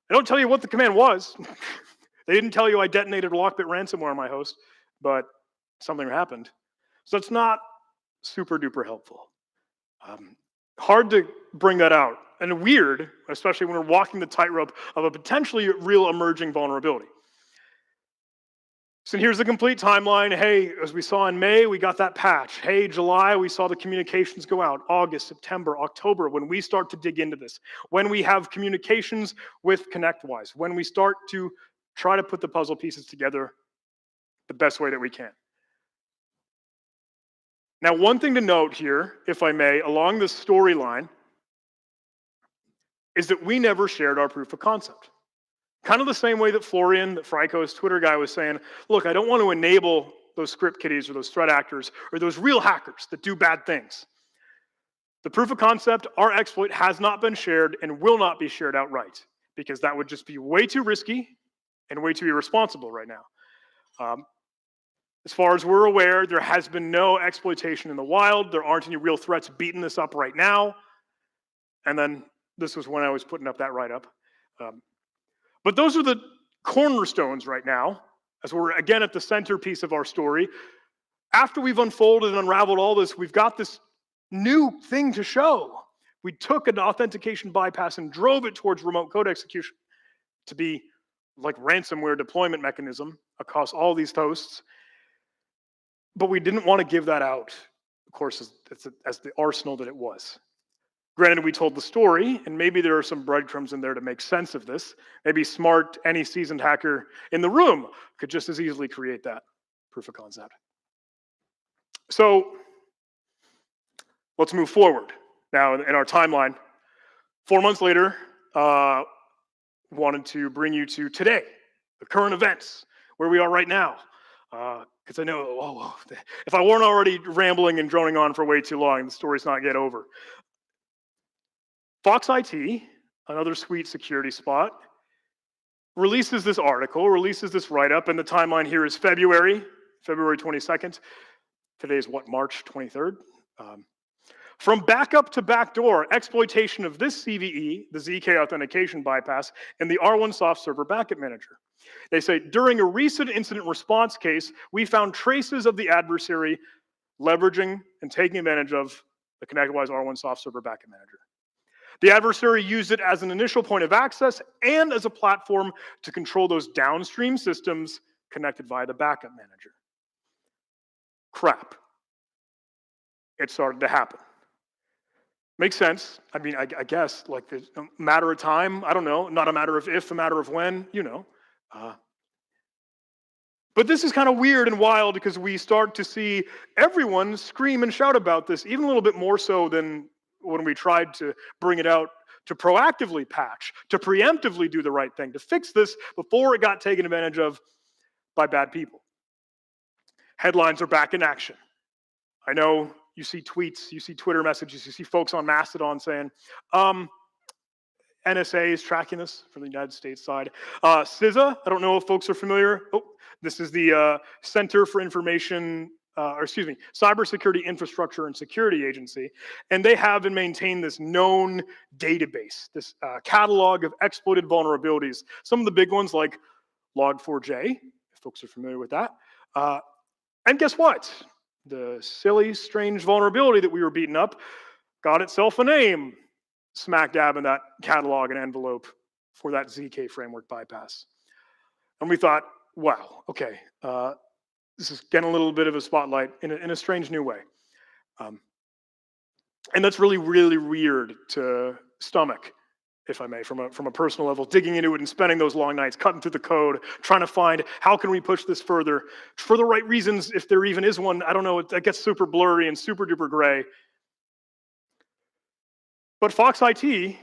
They don't tell you what the command was. They didn't tell you I detonated Lockbit ransomware on my host, but something happened. So it's not super duper helpful. Hard to bring that out. And weird, especially when we're walking the tightrope of a potentially real emerging vulnerability. So here's the complete timeline. Hey, as we saw in May, we got that patch. Hey, July, we saw the communications go out. August, September, October, when we start to dig into this. When we have communications with ConnectWise. When we start to try to put the puzzle pieces together the best way that we can. Now, one thing to note here, if I may, along this storyline, is that we never shared our proof of concept. Kind of the same way that Florian, that Frykos Twitter guy was saying, look, I don't want to enable those script kiddies or those threat actors or those real hackers that do bad things. The proof of concept, our exploit, has not been shared and will not be shared outright because that would just be way too risky and way too irresponsible right now. As far as we're aware, there has been no exploitation in the wild. There aren't any real threats beating this up right now. And then this was when I was putting up that write-up. But those are the cornerstones right now, as we're again at the centerpiece of our story. After we've unfolded and unraveled all this, we've got this new thing to show. We took an authentication bypass and drove it towards remote code execution to be like ransomware deployment mechanism across all these hosts. But we didn't want to give that out, of course, as the arsenal that it was. Granted, we told the story, and maybe there are some breadcrumbs in there to make sense of this. Maybe smart, any seasoned hacker in the room could just as easily create that proof of concept. So let's move forward now in our timeline. 4 months later, wanted to bring you to today, the current events, where we are right now. Because I know, if I weren't already rambling and droning on for way too long, the story's not yet over. Fox IT, another sweet security spot, releases this article, releases this write-up, and the timeline here is February 22nd. Today's what, March 23rd? From backup to backdoor, exploitation of this CVE, the ZK authentication bypass, and the R1 soft server backup manager. They say, during a recent incident response case, we found traces of the adversary leveraging and taking advantage of the ConnectWise R1 soft server backup manager. The adversary used it as an initial point of access and as a platform to control those downstream systems connected via the backup manager. Crap. It started to happen. Makes sense. I mean, I guess, like, it's a matter of time. I don't know. Not a matter of if, a matter of when, you know. But this is kind of weird and wild because we start to see everyone scream and shout about this, even a little bit more so than when we tried to bring it out to proactively patch, to preemptively do the right thing, to fix this before it got taken advantage of by bad people. Headlines are back in action. I know you see tweets, you see Twitter messages, you see folks on Mastodon saying, NSA is tracking this from the United States side. CISA, I don't know if folks are familiar. This is the Center for Information, Cybersecurity Infrastructure and Security Agency. And they have and maintain this known database, this catalog of exploited vulnerabilities. Some of the big ones like Log4j, if folks are familiar with that. And guess what? The silly, strange vulnerability that we were beating up got itself a name, smack dab in that catalog and envelope for that ZK framework bypass. And we thought, wow, okay, this is getting a little bit of a spotlight in a strange new way. And that's really, really weird to stomach, if I may, from a personal level, digging into it and spending those long nights, cutting through the code, trying to find how can we push this further for the right reasons, if there even is one. I don't know, it gets super blurry and super duper gray. But Fox IT,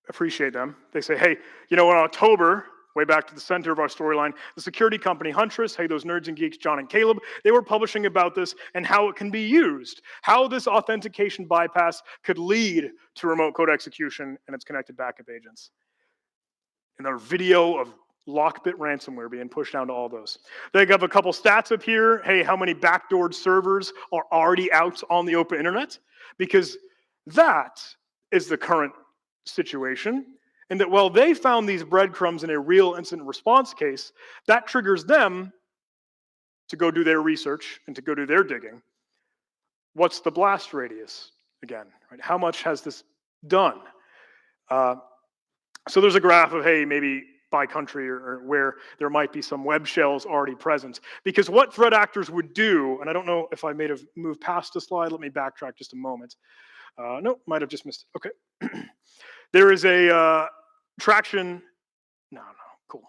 appreciate them. They say, hey, in October, way back to the center of our storyline, the security company Huntress, hey, those nerds and geeks, John and Caleb, they were publishing about this and how it can be used, how this authentication bypass could lead to remote code execution and its connected backup agents. And their video of Lockbit ransomware being pushed down to all those. They have a couple stats up here. Hey, how many backdoored servers are already out on the open internet? Because that is the current situation. And that while they found these breadcrumbs in a real incident response case, that triggers them to go do their research and to go do their digging. What's the blast radius again? Right? How much has this done? So there's a graph of, hey, maybe by country or where there might be some web shells already present. Because what threat actors would do, and I don't know if I may have moved past the slide, let me backtrack just a moment. Nope, might have just missed it. Okay. There is a traction. No, cool.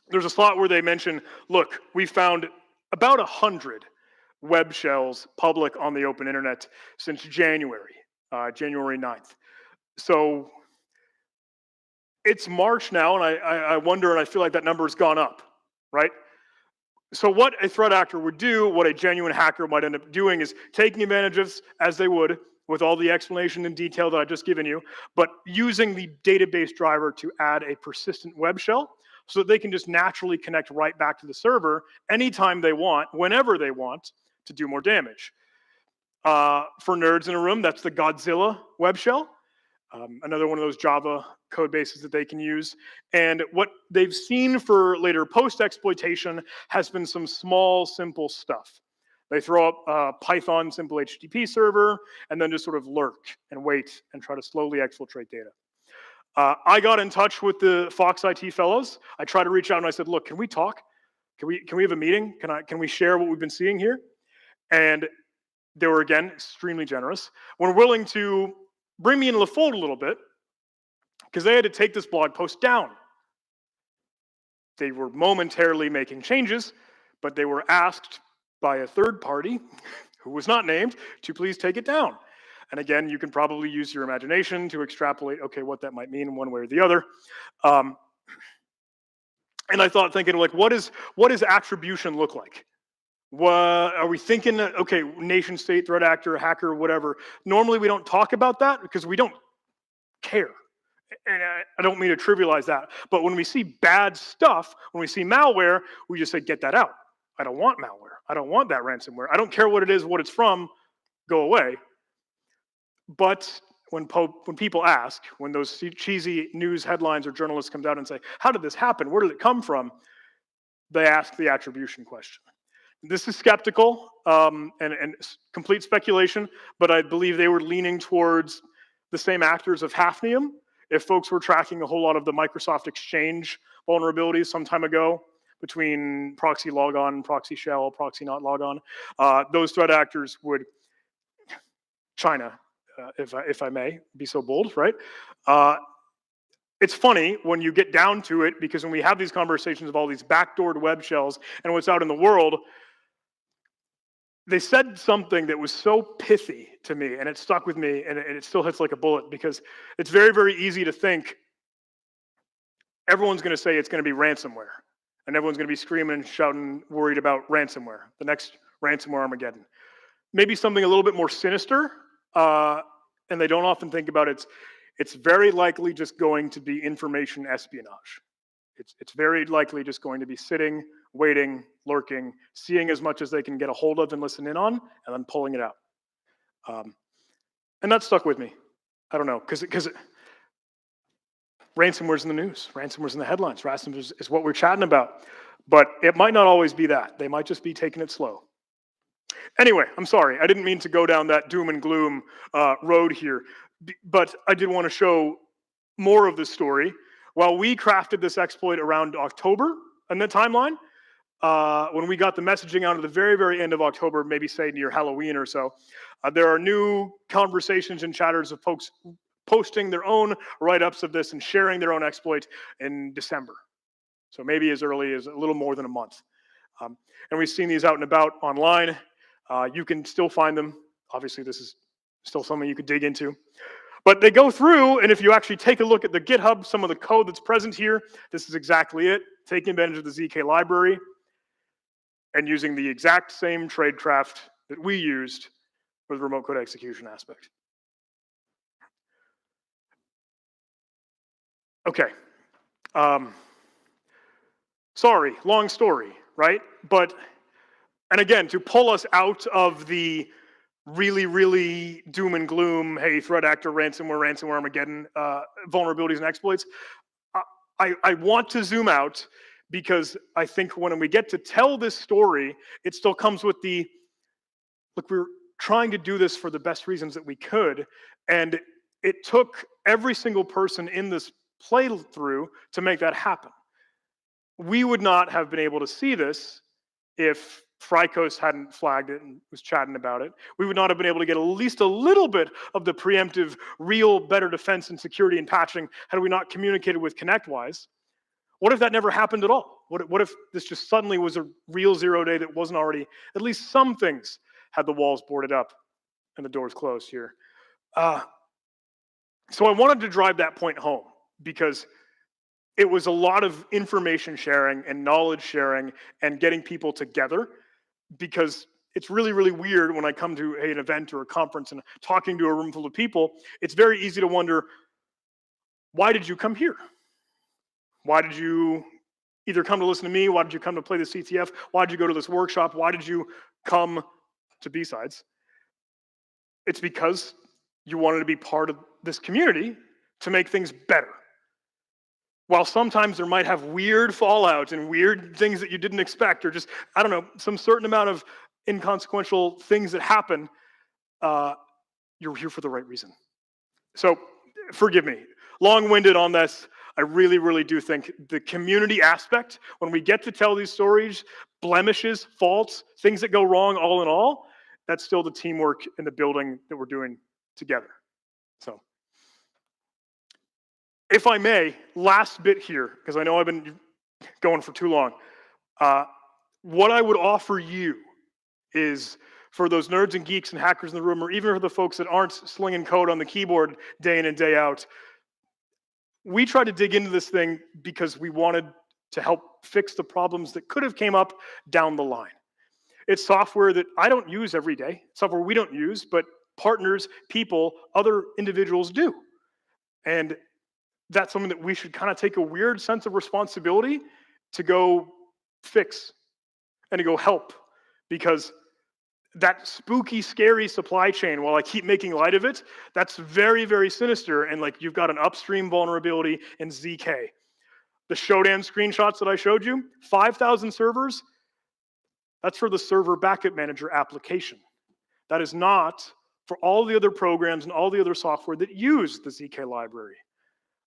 There's a slot where they mention, look, we found about 100 web shells public on the open internet since January 9th. So it's March now, and I wonder, and I feel like that number has gone up, right? So what a threat actor would do, what a genuine hacker might end up doing is taking advantage of, as they would, with all the explanation and detail that I've just given you, but using the database driver to add a persistent web shell so that they can just naturally connect right back to the server anytime they want, whenever they want, to do more damage. For nerds in a room, that's the Godzilla web shell. Another one of those Java code bases that they can use. And what they've seen for later post-exploitation has been some small, simple stuff. They throw up a Python simple HTTP server and then just sort of lurk and wait and try to slowly exfiltrate data. I got in touch with the Fox IT fellows. I tried to reach out and I said, look, can we talk? Can we have a meeting? Can we share what we've been seeing here? And they were, again, extremely generous. We're willing to bring me into the fold a little bit because they had to take this blog post down. They were momentarily making changes, but they were asked by a third party, who was not named, to please take it down. And again, you can probably use your imagination to extrapolate, okay, what that might mean one way or the other. And I thought, thinking like, what does attribution look like? What are we thinking? Okay, nation state, threat actor, hacker, whatever. Normally, we don't talk about that because we don't care. And I don't mean to trivialize that, but when we see bad stuff, when we see malware, we just say, get that out. I don't want malware. I don't want that ransomware. I don't care what it is, what it's from, go away. But when people ask, when those cheesy news headlines or journalists comes out and say, how did this happen? Where did it come from? They ask the attribution question. This is skeptical and complete speculation, but I believe they were leaning towards the same actors of Hafnium. If folks were tracking a whole lot of the Microsoft Exchange vulnerabilities some time ago between proxy logon, proxy shell, proxy not logon, those threat actors would, China, if I may be so bold, right? It's funny when you get down to it, because when we have these conversations of all these backdoored web shells and what's out in the world, they said something that was so pithy to me, and it stuck with me, and it still hits like a bullet, because it's very, very easy to think everyone's going to say it's going to be ransomware, and everyone's going to be screaming and shouting, worried about ransomware, the next ransomware Armageddon. Maybe something a little bit more sinister, and they don't often think about it. It's very likely just going to be information espionage. It's very likely just going to be sitting, waiting, lurking, seeing as much as they can get a hold of and listen in on, and then pulling it out. And that stuck with me. I don't know, because ransomware's in the news, ransomware's in the headlines, ransomware is what we're chatting about. But it might not always be that. They might just be taking it slow. Anyway, I'm sorry. I didn't mean to go down that doom and gloom road here, but I did want to show more of the story. While we crafted this exploit around October in the timeline, when we got the messaging out at the very, very end of October, maybe say near Halloween or so, there are new conversations and chatters of folks posting their own write-ups of this and sharing their own exploit in December. So maybe as early as a little more than a month. And we've seen these out and about online. You can still find them. Obviously, this is still something you could dig into. But they go through, and if you actually take a look at the GitHub, some of the code that's present here, this is exactly it. Taking advantage of the ZK library and using the exact same tradecraft that we used for the remote code execution aspect. Okay. Sorry, long story, right? But, and again, to pull us out of the really, really doom and gloom, hey, threat actor, ransomware Armageddon, vulnerabilities and exploits, I want to zoom out, because I think when we get to tell this story, it still comes with the, look, we're trying to do this for the best reasons that we could, and it took every single person in this playthrough to make that happen. We would not have been able to see this if Frykos hadn't flagged it and was chatting about it. We would not have been able to get at least a little bit of the preemptive, real, better defense and security and patching had we not communicated with ConnectWise. What if that never happened at all? What if this just suddenly was a real 0 day that wasn't already, at least some things had the walls boarded up and the doors closed here? So I wanted to drive that point home, because it was a lot of information sharing and knowledge sharing and getting people together, because it's really, really weird when I come to an event or a conference and talking to a room full of people. It's very easy to wonder, why did you come here? Why did you either come to listen to me? Why did you come to play the CTF? Why did you go to this workshop? Why did you come to B-Sides? It's because you wanted to be part of this community to make things better. While sometimes there might have weird fallout and weird things that you didn't expect, or just, I don't know, some certain amount of inconsequential things that happen, you're here for the right reason. So forgive me, long-winded on this. I really, really do think the community aspect, when we get to tell these stories, blemishes, faults, things that go wrong, all in all, that's still the teamwork in the building that we're doing together. So, if I may, last bit here, because I know I've been going for too long. What I would offer you is, for those nerds and geeks and hackers in the room, or even for the folks that aren't slinging code on the keyboard day in and day out, we tried to dig into this thing because we wanted to help fix the problems that could have came up down the line. It's software that I don't use every day, software we don't use, but partners, people, other individuals do. And that's something that we should kind of take a weird sense of responsibility to go fix and to go help, because that spooky, scary supply chain, while I keep making light of it, that's very, very sinister. And like, you've got an upstream vulnerability in ZK. The Shodan screenshots that I showed you, 5,000 servers, that's for the server backup manager application. That is not for all the other programs and all the other software that use the ZK library.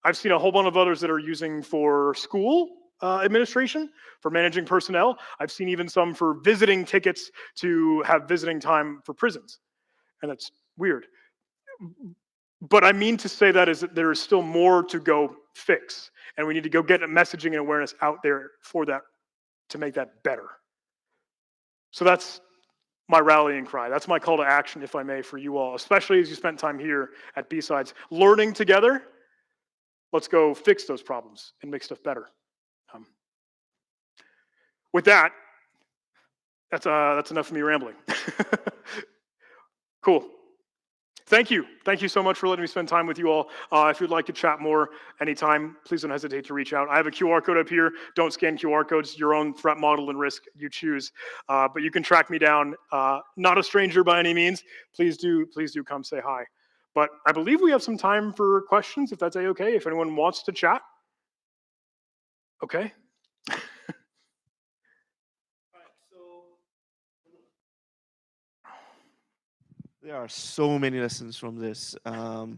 I've seen a whole bunch of others that are using for school administration, for managing personnel. I've seen even some for visiting tickets to have visiting time for prisons. And that's weird. But I mean to say that is that there is still more to go fix. And we need to go get messaging and awareness out there for that, to make that better. So that's my rallying cry. That's my call to action, if I may, for you all, especially as you spent time here at B-Sides, learning together. Let's go fix those problems and make stuff better. With that, that's enough of me rambling. Cool. Thank you. Thank you so much for letting me spend time with you all. If you'd like to chat more anytime, please don't hesitate to reach out. I have a QR code up here. Don't scan QR codes. Your own threat model and risk you choose. But you can track me down. Not a stranger by any means. Please do come say hi. But I believe we have some time for questions, if that's okay, if anyone wants to chat. Okay. There are so many lessons from this. I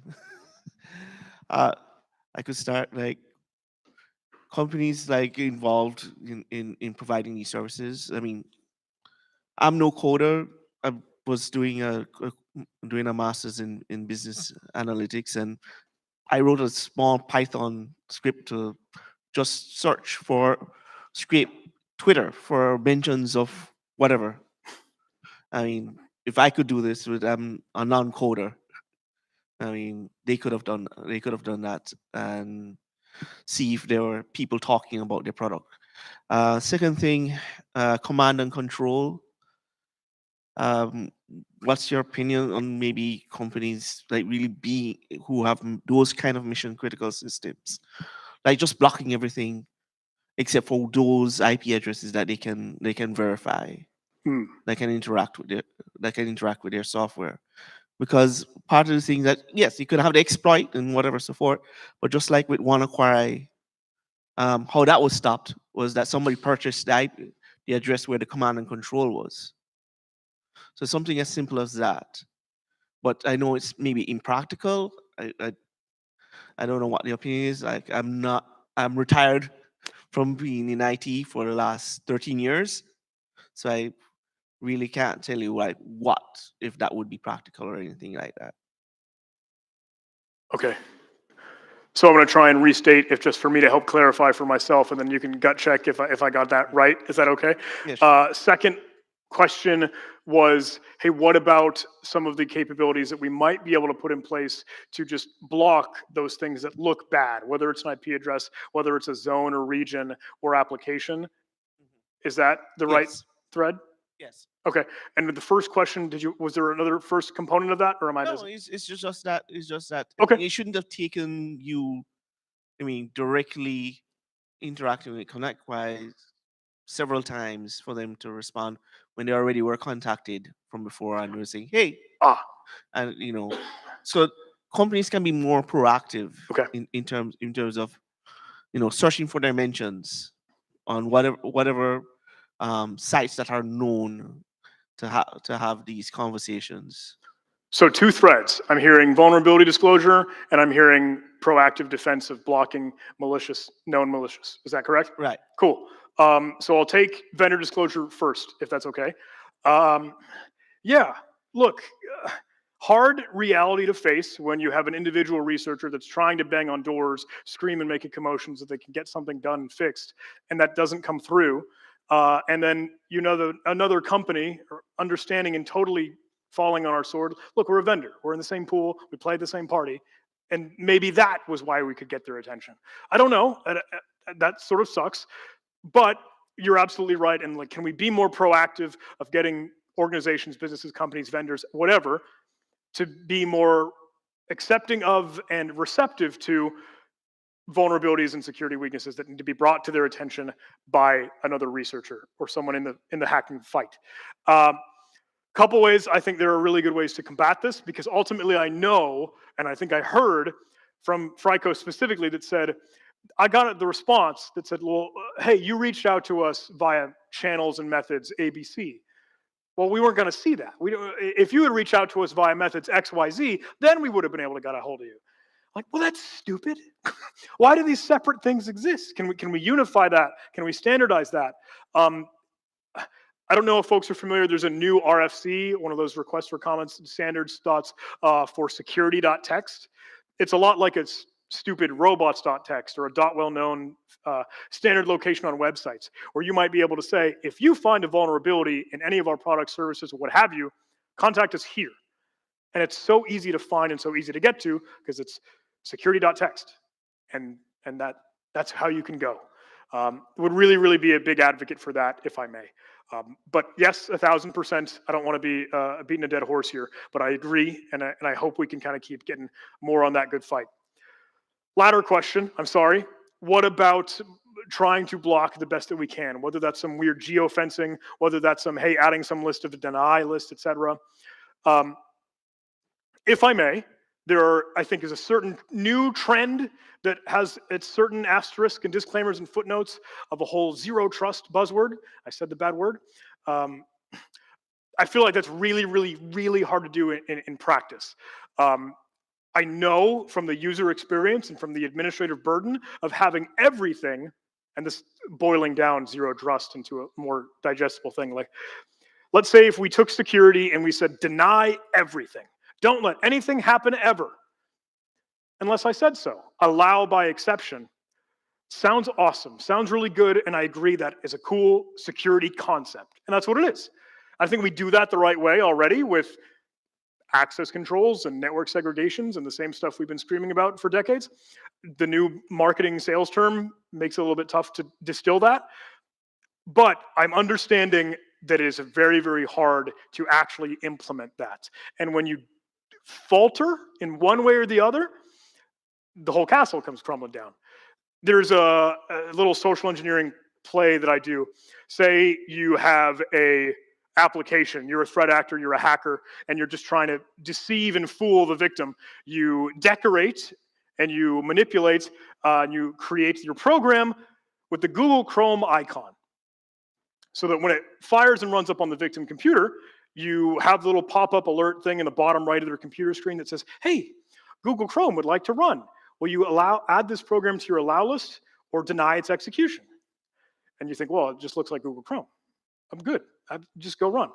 could start like companies like involved in providing these services. I mean, I'm no coder. I was doing a master's in business analytics, and I wrote a small Python script to just search for scrape Twitter for mentions of whatever. I mean, if I could do this with a non-coder, I mean, they could have done that and see if there were people talking about their product. Second thing, command and control. Um, what's your opinion on maybe companies like really be who have those kind of mission critical systems, like just blocking everything except for those IP addresses that they can verify, Hmm. that can interact with their software? Because part of the thing that, yes, you could have the exploit and whatever so forth, but just like with WannaCry, how that was stopped was that somebody purchased the address where the command and control was. So something as simple as that. But I know it's maybe impractical. I don't know what the opinion is. Like, I'm retired from being in IT for the last 13 years. So I really can't tell you like what if that would be practical or anything like that. Okay. So I'm going to try and restate, if just for me to help clarify for myself, and then you can gut check if I got that right. Is that okay? Yeah, sure. Second question was, hey, what about some of the capabilities that we might be able to put in place to just block those things that look bad, whether it's an IP address, whether it's a zone or region or application? Is that the right Yes. thread? Yes. Okay. And the first question, was there another first component of that, or am I No, missing? it's just that. It's just that. I Okay. mean, it shouldn't have taken you. I mean, directly interacting with ConnectWise several times for them to respond when they already were contacted from before and were saying, "Hey," Ah, and so companies can be more proactive okay. in terms of searching for dimensions on whatever sites that are known to have these conversations. So two threads. I'm hearing vulnerability disclosure, and I'm hearing proactive defense of blocking known malicious. Is that correct? Right. Cool. So I'll take vendor disclosure first, if that's okay. Um, yeah, look, uh, hard reality to face when you have an individual researcher that's trying to bang on doors, scream and make a commotion so they can get something done and fixed, and that doesn't come through. And then another company understanding and totally falling on our sword. Look, we're a vendor. We're in the same pool. We play the same party, And maybe that was why we could get their attention. I don't know. That sort of sucks. But you're absolutely right. And like, can we be more proactive of getting organizations, businesses, companies, vendors, whatever, to be more accepting of and receptive to vulnerabilities and security weaknesses that need to be brought to their attention by another researcher or someone in the hacking fight. Couple ways I think there are really good ways to combat this, because ultimately I know, and I think I heard from FRICO specifically that said, I got the response that said, well, hey, you reached out to us via channels and methods ABC. Well, we weren't going to see that. If you had reached out to us via methods XYZ, then we would have been able to get a hold of you. Like, well, that's stupid. Why do these separate things exist? Can we unify that? Can we standardize that? I don't know if folks are familiar. There's a new RFC, one of those requests for comments and standards thoughts for security.txt. It's a lot like a stupid robots.txt or a well-known standard location on websites, where you might be able to say, if you find a vulnerability in any of our products, services, or what have you, contact us here. And it's so easy to find and so easy to get to because it's security.txt. And that's how you can go. Would really be a big advocate for that, if I may. But yes, 1,000%. I don't want to be beating a dead horse here, but I agree, and I hope we can kind of keep getting more on that good fight. Latter question, I'm sorry. What about trying to block the best that we can? Whether that's some weird geofencing, whether that's some, hey, adding some list of the deny list, etc. If I may, I think, is a certain new trend that has its certain asterisk and disclaimers and footnotes of a whole zero trust buzzword. I said the bad word. I feel like that's really hard to do in practice. I know from the user experience and from the administrative burden of having everything, and this boiling down zero trust into a more digestible thing. Like, let's say if we took security and we said, deny everything. Don't let anything happen ever, unless I said so. Allow by exception. Sounds awesome. Sounds really good, and I agree that is a cool security concept, and that's what it is. I think we do that the right way already with access controls and network segregations and the same stuff we've been screaming about for decades. The new marketing sales term makes it a little bit tough to distill that, but I'm understanding that it is very hard to actually implement that. And when you falter in one way or the other, the whole castle comes crumbling down. There's a little social engineering play that I do. Say you have a application, you're a threat actor, you're a hacker, and you're just trying to deceive and fool the victim. You decorate and you manipulate and you create your program with the Google Chrome icon, so that when it fires and runs up on the victim computer, you have the little pop-up alert thing in the bottom right of their computer screen that says, hey, Google Chrome would like to run. Will you add this program to your allow list or deny its execution? And you think, well, it just looks like Google Chrome. I'm good. Just go run.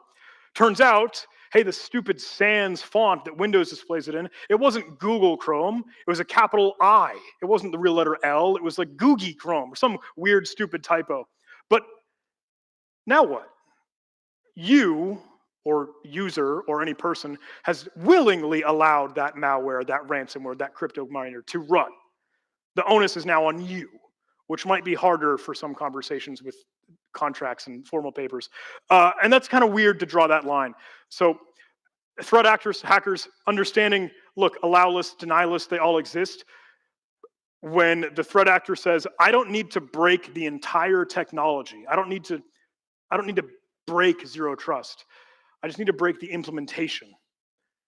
Turns out, hey, the stupid sans font that Windows displays it in, it wasn't Google Chrome. It was a capital I. It wasn't the real letter L. It was like Googie Chrome or some weird, stupid typo. But now what? You or user or any person has willingly allowed that malware, that ransomware, that crypto miner to run. The onus is now on you, which might be harder for some conversations with contracts and formal papers. And that's kind of weird to draw that line. So threat actors, hackers, understanding, look, allow lists, deny lists, they all exist. When the threat actor says, I don't need to break the entire technology. I don't need to break zero trust. I just need to break the implementation.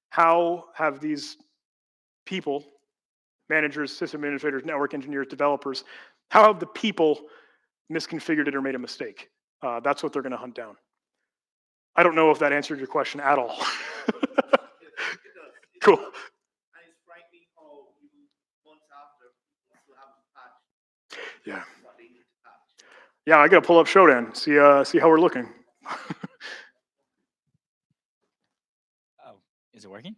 How have these people, managers, system administrators, network engineers, developers, how have the people misconfigured it or made a mistake? That's what they're going to hunt down. I don't know if that answered your question at all. Cool. Yeah. Yeah, I got to pull up Shodan, see how we're looking. Is it working?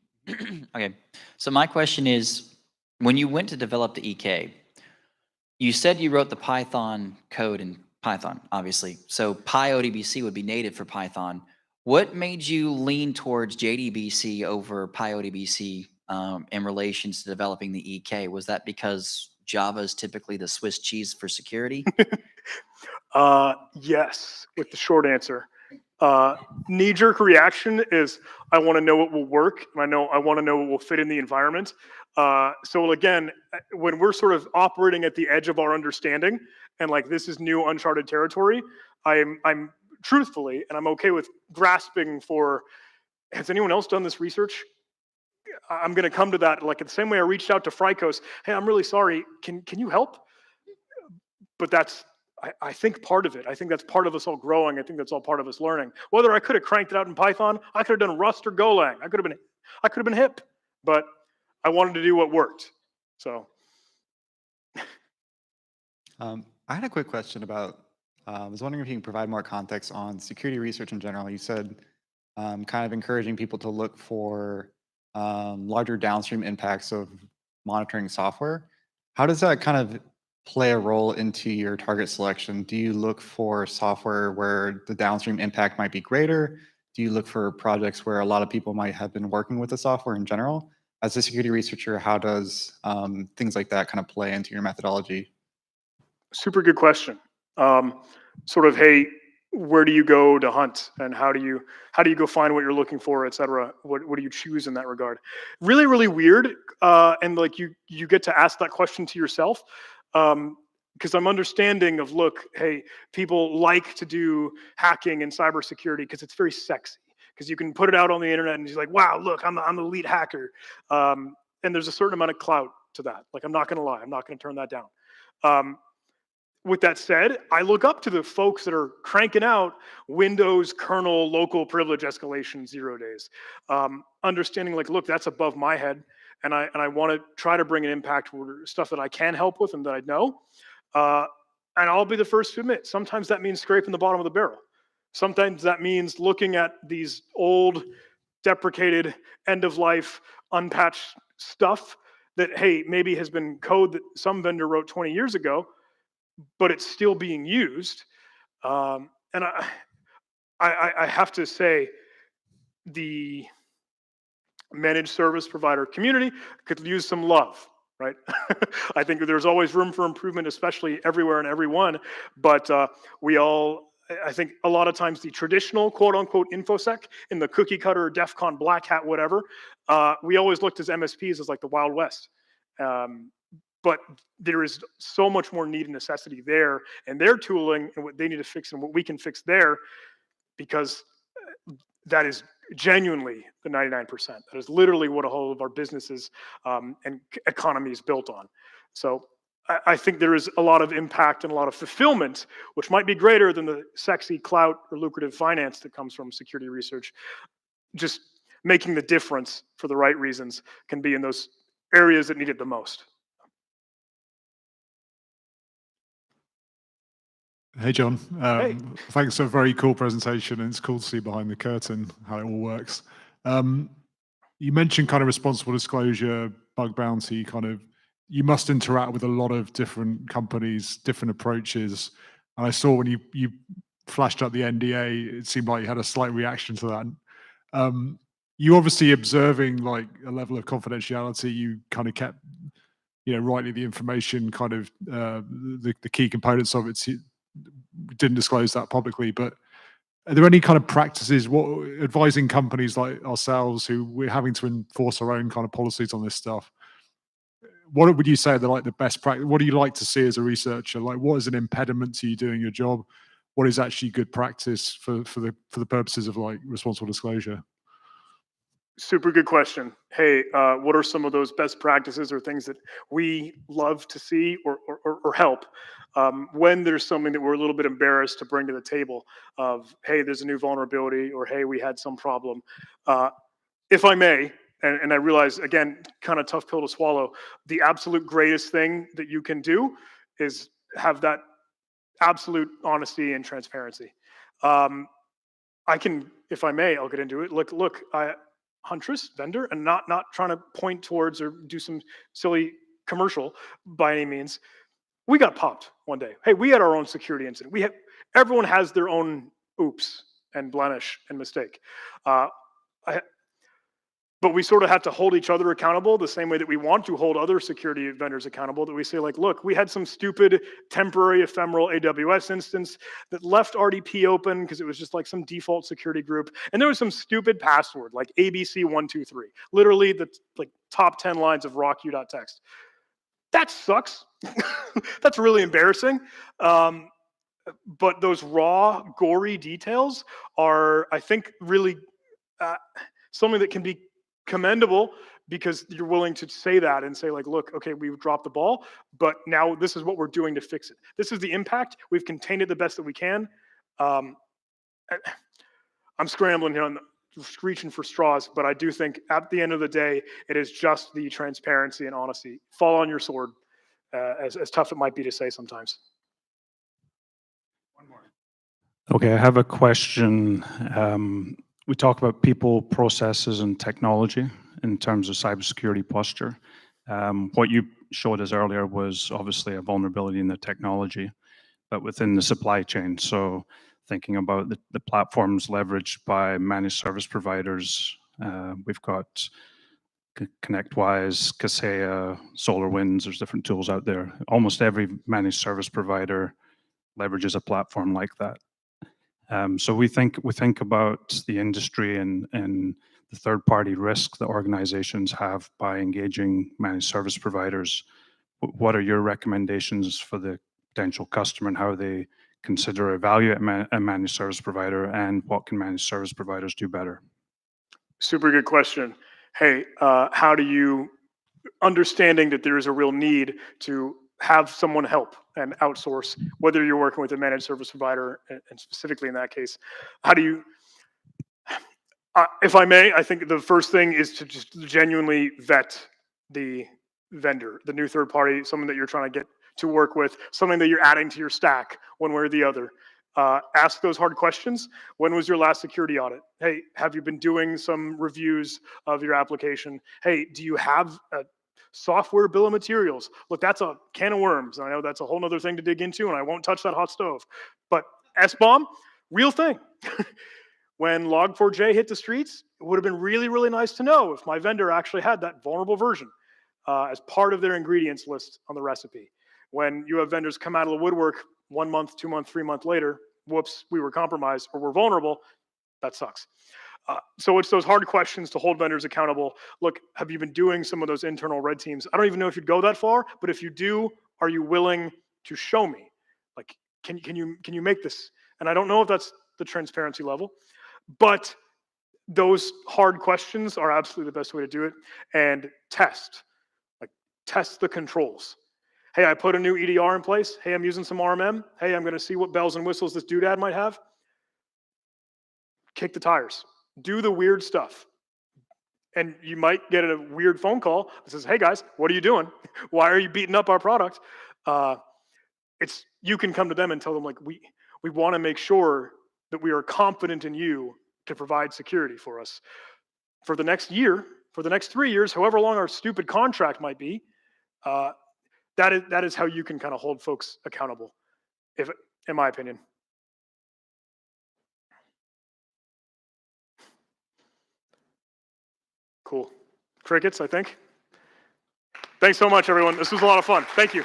Okay. So my question is, when you went to develop the EK, you said you wrote the Python code in Python, obviously. So PyODBC would be native for Python. What made you lean towards JDBC over PyODBC in relation to developing the EK? Was that because Java is typically the Swiss cheese for security? Yes, with the short answer. Knee-jerk reaction is I want to know what will work, and I want to know what will fit in the environment. So again, when we're sort of operating at the edge of our understanding, and like this is new uncharted territory, I'm truthfully, and I'm okay with grasping for. Has anyone else done this research? I'm going to come to that like the same way I reached out to Frykos. Hey, I'm really sorry. Can you help? But that's I think part of it. I think that's part of us all growing. I think that's all part of us learning. Whether I could have cranked it out in Python, I could have done Rust or Golang. I could have been hip, but I wanted to do what worked. So I had a quick question about, I was wondering if you can provide more context on security research in general. You said kind of encouraging people to look for larger downstream impacts of monitoring software. How does that kind of play a role into your target selection? Do you look for software where the downstream impact might be greater? Do you look for projects where a lot of people might have been working with the software in general? As a security researcher, how does things like that kind of play into your methodology? super good question. Sort of, hey, where do you go to hunt, and how do you go find what you're looking for, et cetera? What do you choose in that regard? Really, really weird. And like you get to ask that question to yourself. Because I'm understanding of, look, hey, people like to do hacking and cybersecurity because it's very sexy. Because you can put it out on the internet and you're like, wow, look, I'm the elite hacker. And there's a certain amount of clout to that. Like, I'm not going to lie, I'm not going to turn that down. With that said, I look up to the folks that are cranking out Windows kernel local privilege escalation 0 days. Understanding like, look, that's above my head, and I want to try to bring an impact with stuff that I can help with and that I know. And I'll be the first to admit, sometimes that means scraping the bottom of the barrel. Sometimes that means looking at these old, deprecated, end of life, unpatched stuff that, hey, maybe has been code that some vendor wrote 20 years ago, but it's still being used. And I have to say, the managed service provider community could use some love, right? I think there's always room for improvement, especially everywhere and everyone. But I think a lot of times the traditional quote unquote InfoSec in the cookie cutter, DEF CON, black hat, whatever, we always looked as MSPs as like the Wild West. But there is so much more need and necessity there, and their tooling and what they need to fix and what we can fix there, because that is genuinely the 99%. That is literally what a whole of our businesses and economy is built on. So I think there is a lot of impact and a lot of fulfillment, which might be greater than the sexy clout or lucrative finance that comes from security research. Just making the difference for the right reasons can be in those areas that need it the most. Hey, John. Hey. Thanks for a very cool presentation, and it's cool to see behind the curtain how it all works. You mentioned kind of responsible disclosure, bug bounty, you must interact with a lot of different companies, different approaches. And I saw when you flashed up the NDA, it seemed like you had a slight reaction to that. You obviously observing like a level of confidentiality, you kind of kept, rightly the information, the key components of it. Didn't disclose that publicly, but are there any kind of practices, advising companies like ourselves who we're having to enforce our own kind of policies on this stuff? What would you say are the best practice? What do you like to see as a researcher? Like, what is an impediment to you doing your job? What is actually good practice for the purposes of like responsible disclosure? Super good question. Hey, what are some of those best practices or things that we love to see or help when there's something that we're a little bit embarrassed to bring to the table of, hey, there's a new vulnerability, or hey, we had some problem. If I may, and I realize, again, kind of tough pill to swallow, the absolute greatest thing that you can do is have that absolute honesty and transparency. I can, if I may, I'll get into it. Look, Huntress vendor, and not trying to point towards or do some silly commercial by any means. We got popped one day. Hey, we had our own security incident. Everyone has their own oops and blemish and mistake. but we sort of have to hold each other accountable the same way that we want to hold other security vendors accountable, that we say like, look, we had some stupid temporary ephemeral AWS instance that left RDP open because it was just like some default security group. And there was some stupid password like ABC123, literally the like top 10 lines of rocku.txt. That sucks. That's really embarrassing. But those raw, gory details are, I think, really something that can be commendable, because you're willing to say that and say like, look, okay, we've dropped the ball, but now this is what we're doing to fix it. This is the impact. We've contained it the best that we can. I'm scrambling here, screeching for straws, but I do think at the end of the day, it is just the transparency and honesty. Fall on your sword, as tough it might be to say sometimes. One more. Okay, I have a question. We talk about people, processes, and technology in terms of cybersecurity posture. What you showed us earlier was obviously a vulnerability in the technology, but within the supply chain. So thinking about the platforms leveraged by managed service providers, we've got ConnectWise, Kaseya, SolarWinds, there's different tools out there. Almost every managed service provider leverages a platform like that. So we think about the industry and the third-party risk that organizations have by engaging managed service providers. What are your recommendations for the potential customer and how they consider or evaluate a managed service provider, and what can managed service providers do better? Super good question. Hey, how do you, understanding that there is a real need to have someone help and outsource, whether you're working with a managed service provider, and specifically in that case, how do you, if I may, I think the first thing is to just genuinely vet the vendor, the new third party, someone that you're trying to get to work with, something that you're adding to your stack one way or the other. Ask those hard questions. When was your last security audit? Hey, have you been doing some reviews of your application? Hey, do you have a software bill of materials? Look, that's a can of worms. I know that's a whole nother thing to dig into, and I won't touch that hot stove. But SBOM, real thing. When Log4j hit the streets, it would have been really, really nice to know if my vendor actually had that vulnerable version as part of their ingredients list on the recipe. When you have vendors come out of the woodwork 1 month, 2 months, 3 months later, whoops, we were compromised or we're vulnerable, that sucks. So it's those hard questions to hold vendors accountable. Look, have you been doing some of those internal red teams? I don't even know if you'd go that far, but if you do, are you willing to show me? Like, can you make this? And I don't know if that's the transparency level, but those hard questions are absolutely the best way to do it. And test the controls. Hey, I put a new EDR in place. Hey, I'm using some RMM. Hey, I'm going to see what bells and whistles this doodad might have. Kick the tires. Do the weird stuff. And you might get a weird phone call that says, hey guys, what are you doing? Why are you beating up our product? You can come to them and tell them, like, we want to make sure that we are confident in you to provide security for us. For the next year, for the next 3 years, however long our stupid contract might be, that is how you can kind of hold folks accountable, in my opinion. Cool. Crickets, I think. Thanks so much, everyone. This was a lot of fun. Thank you.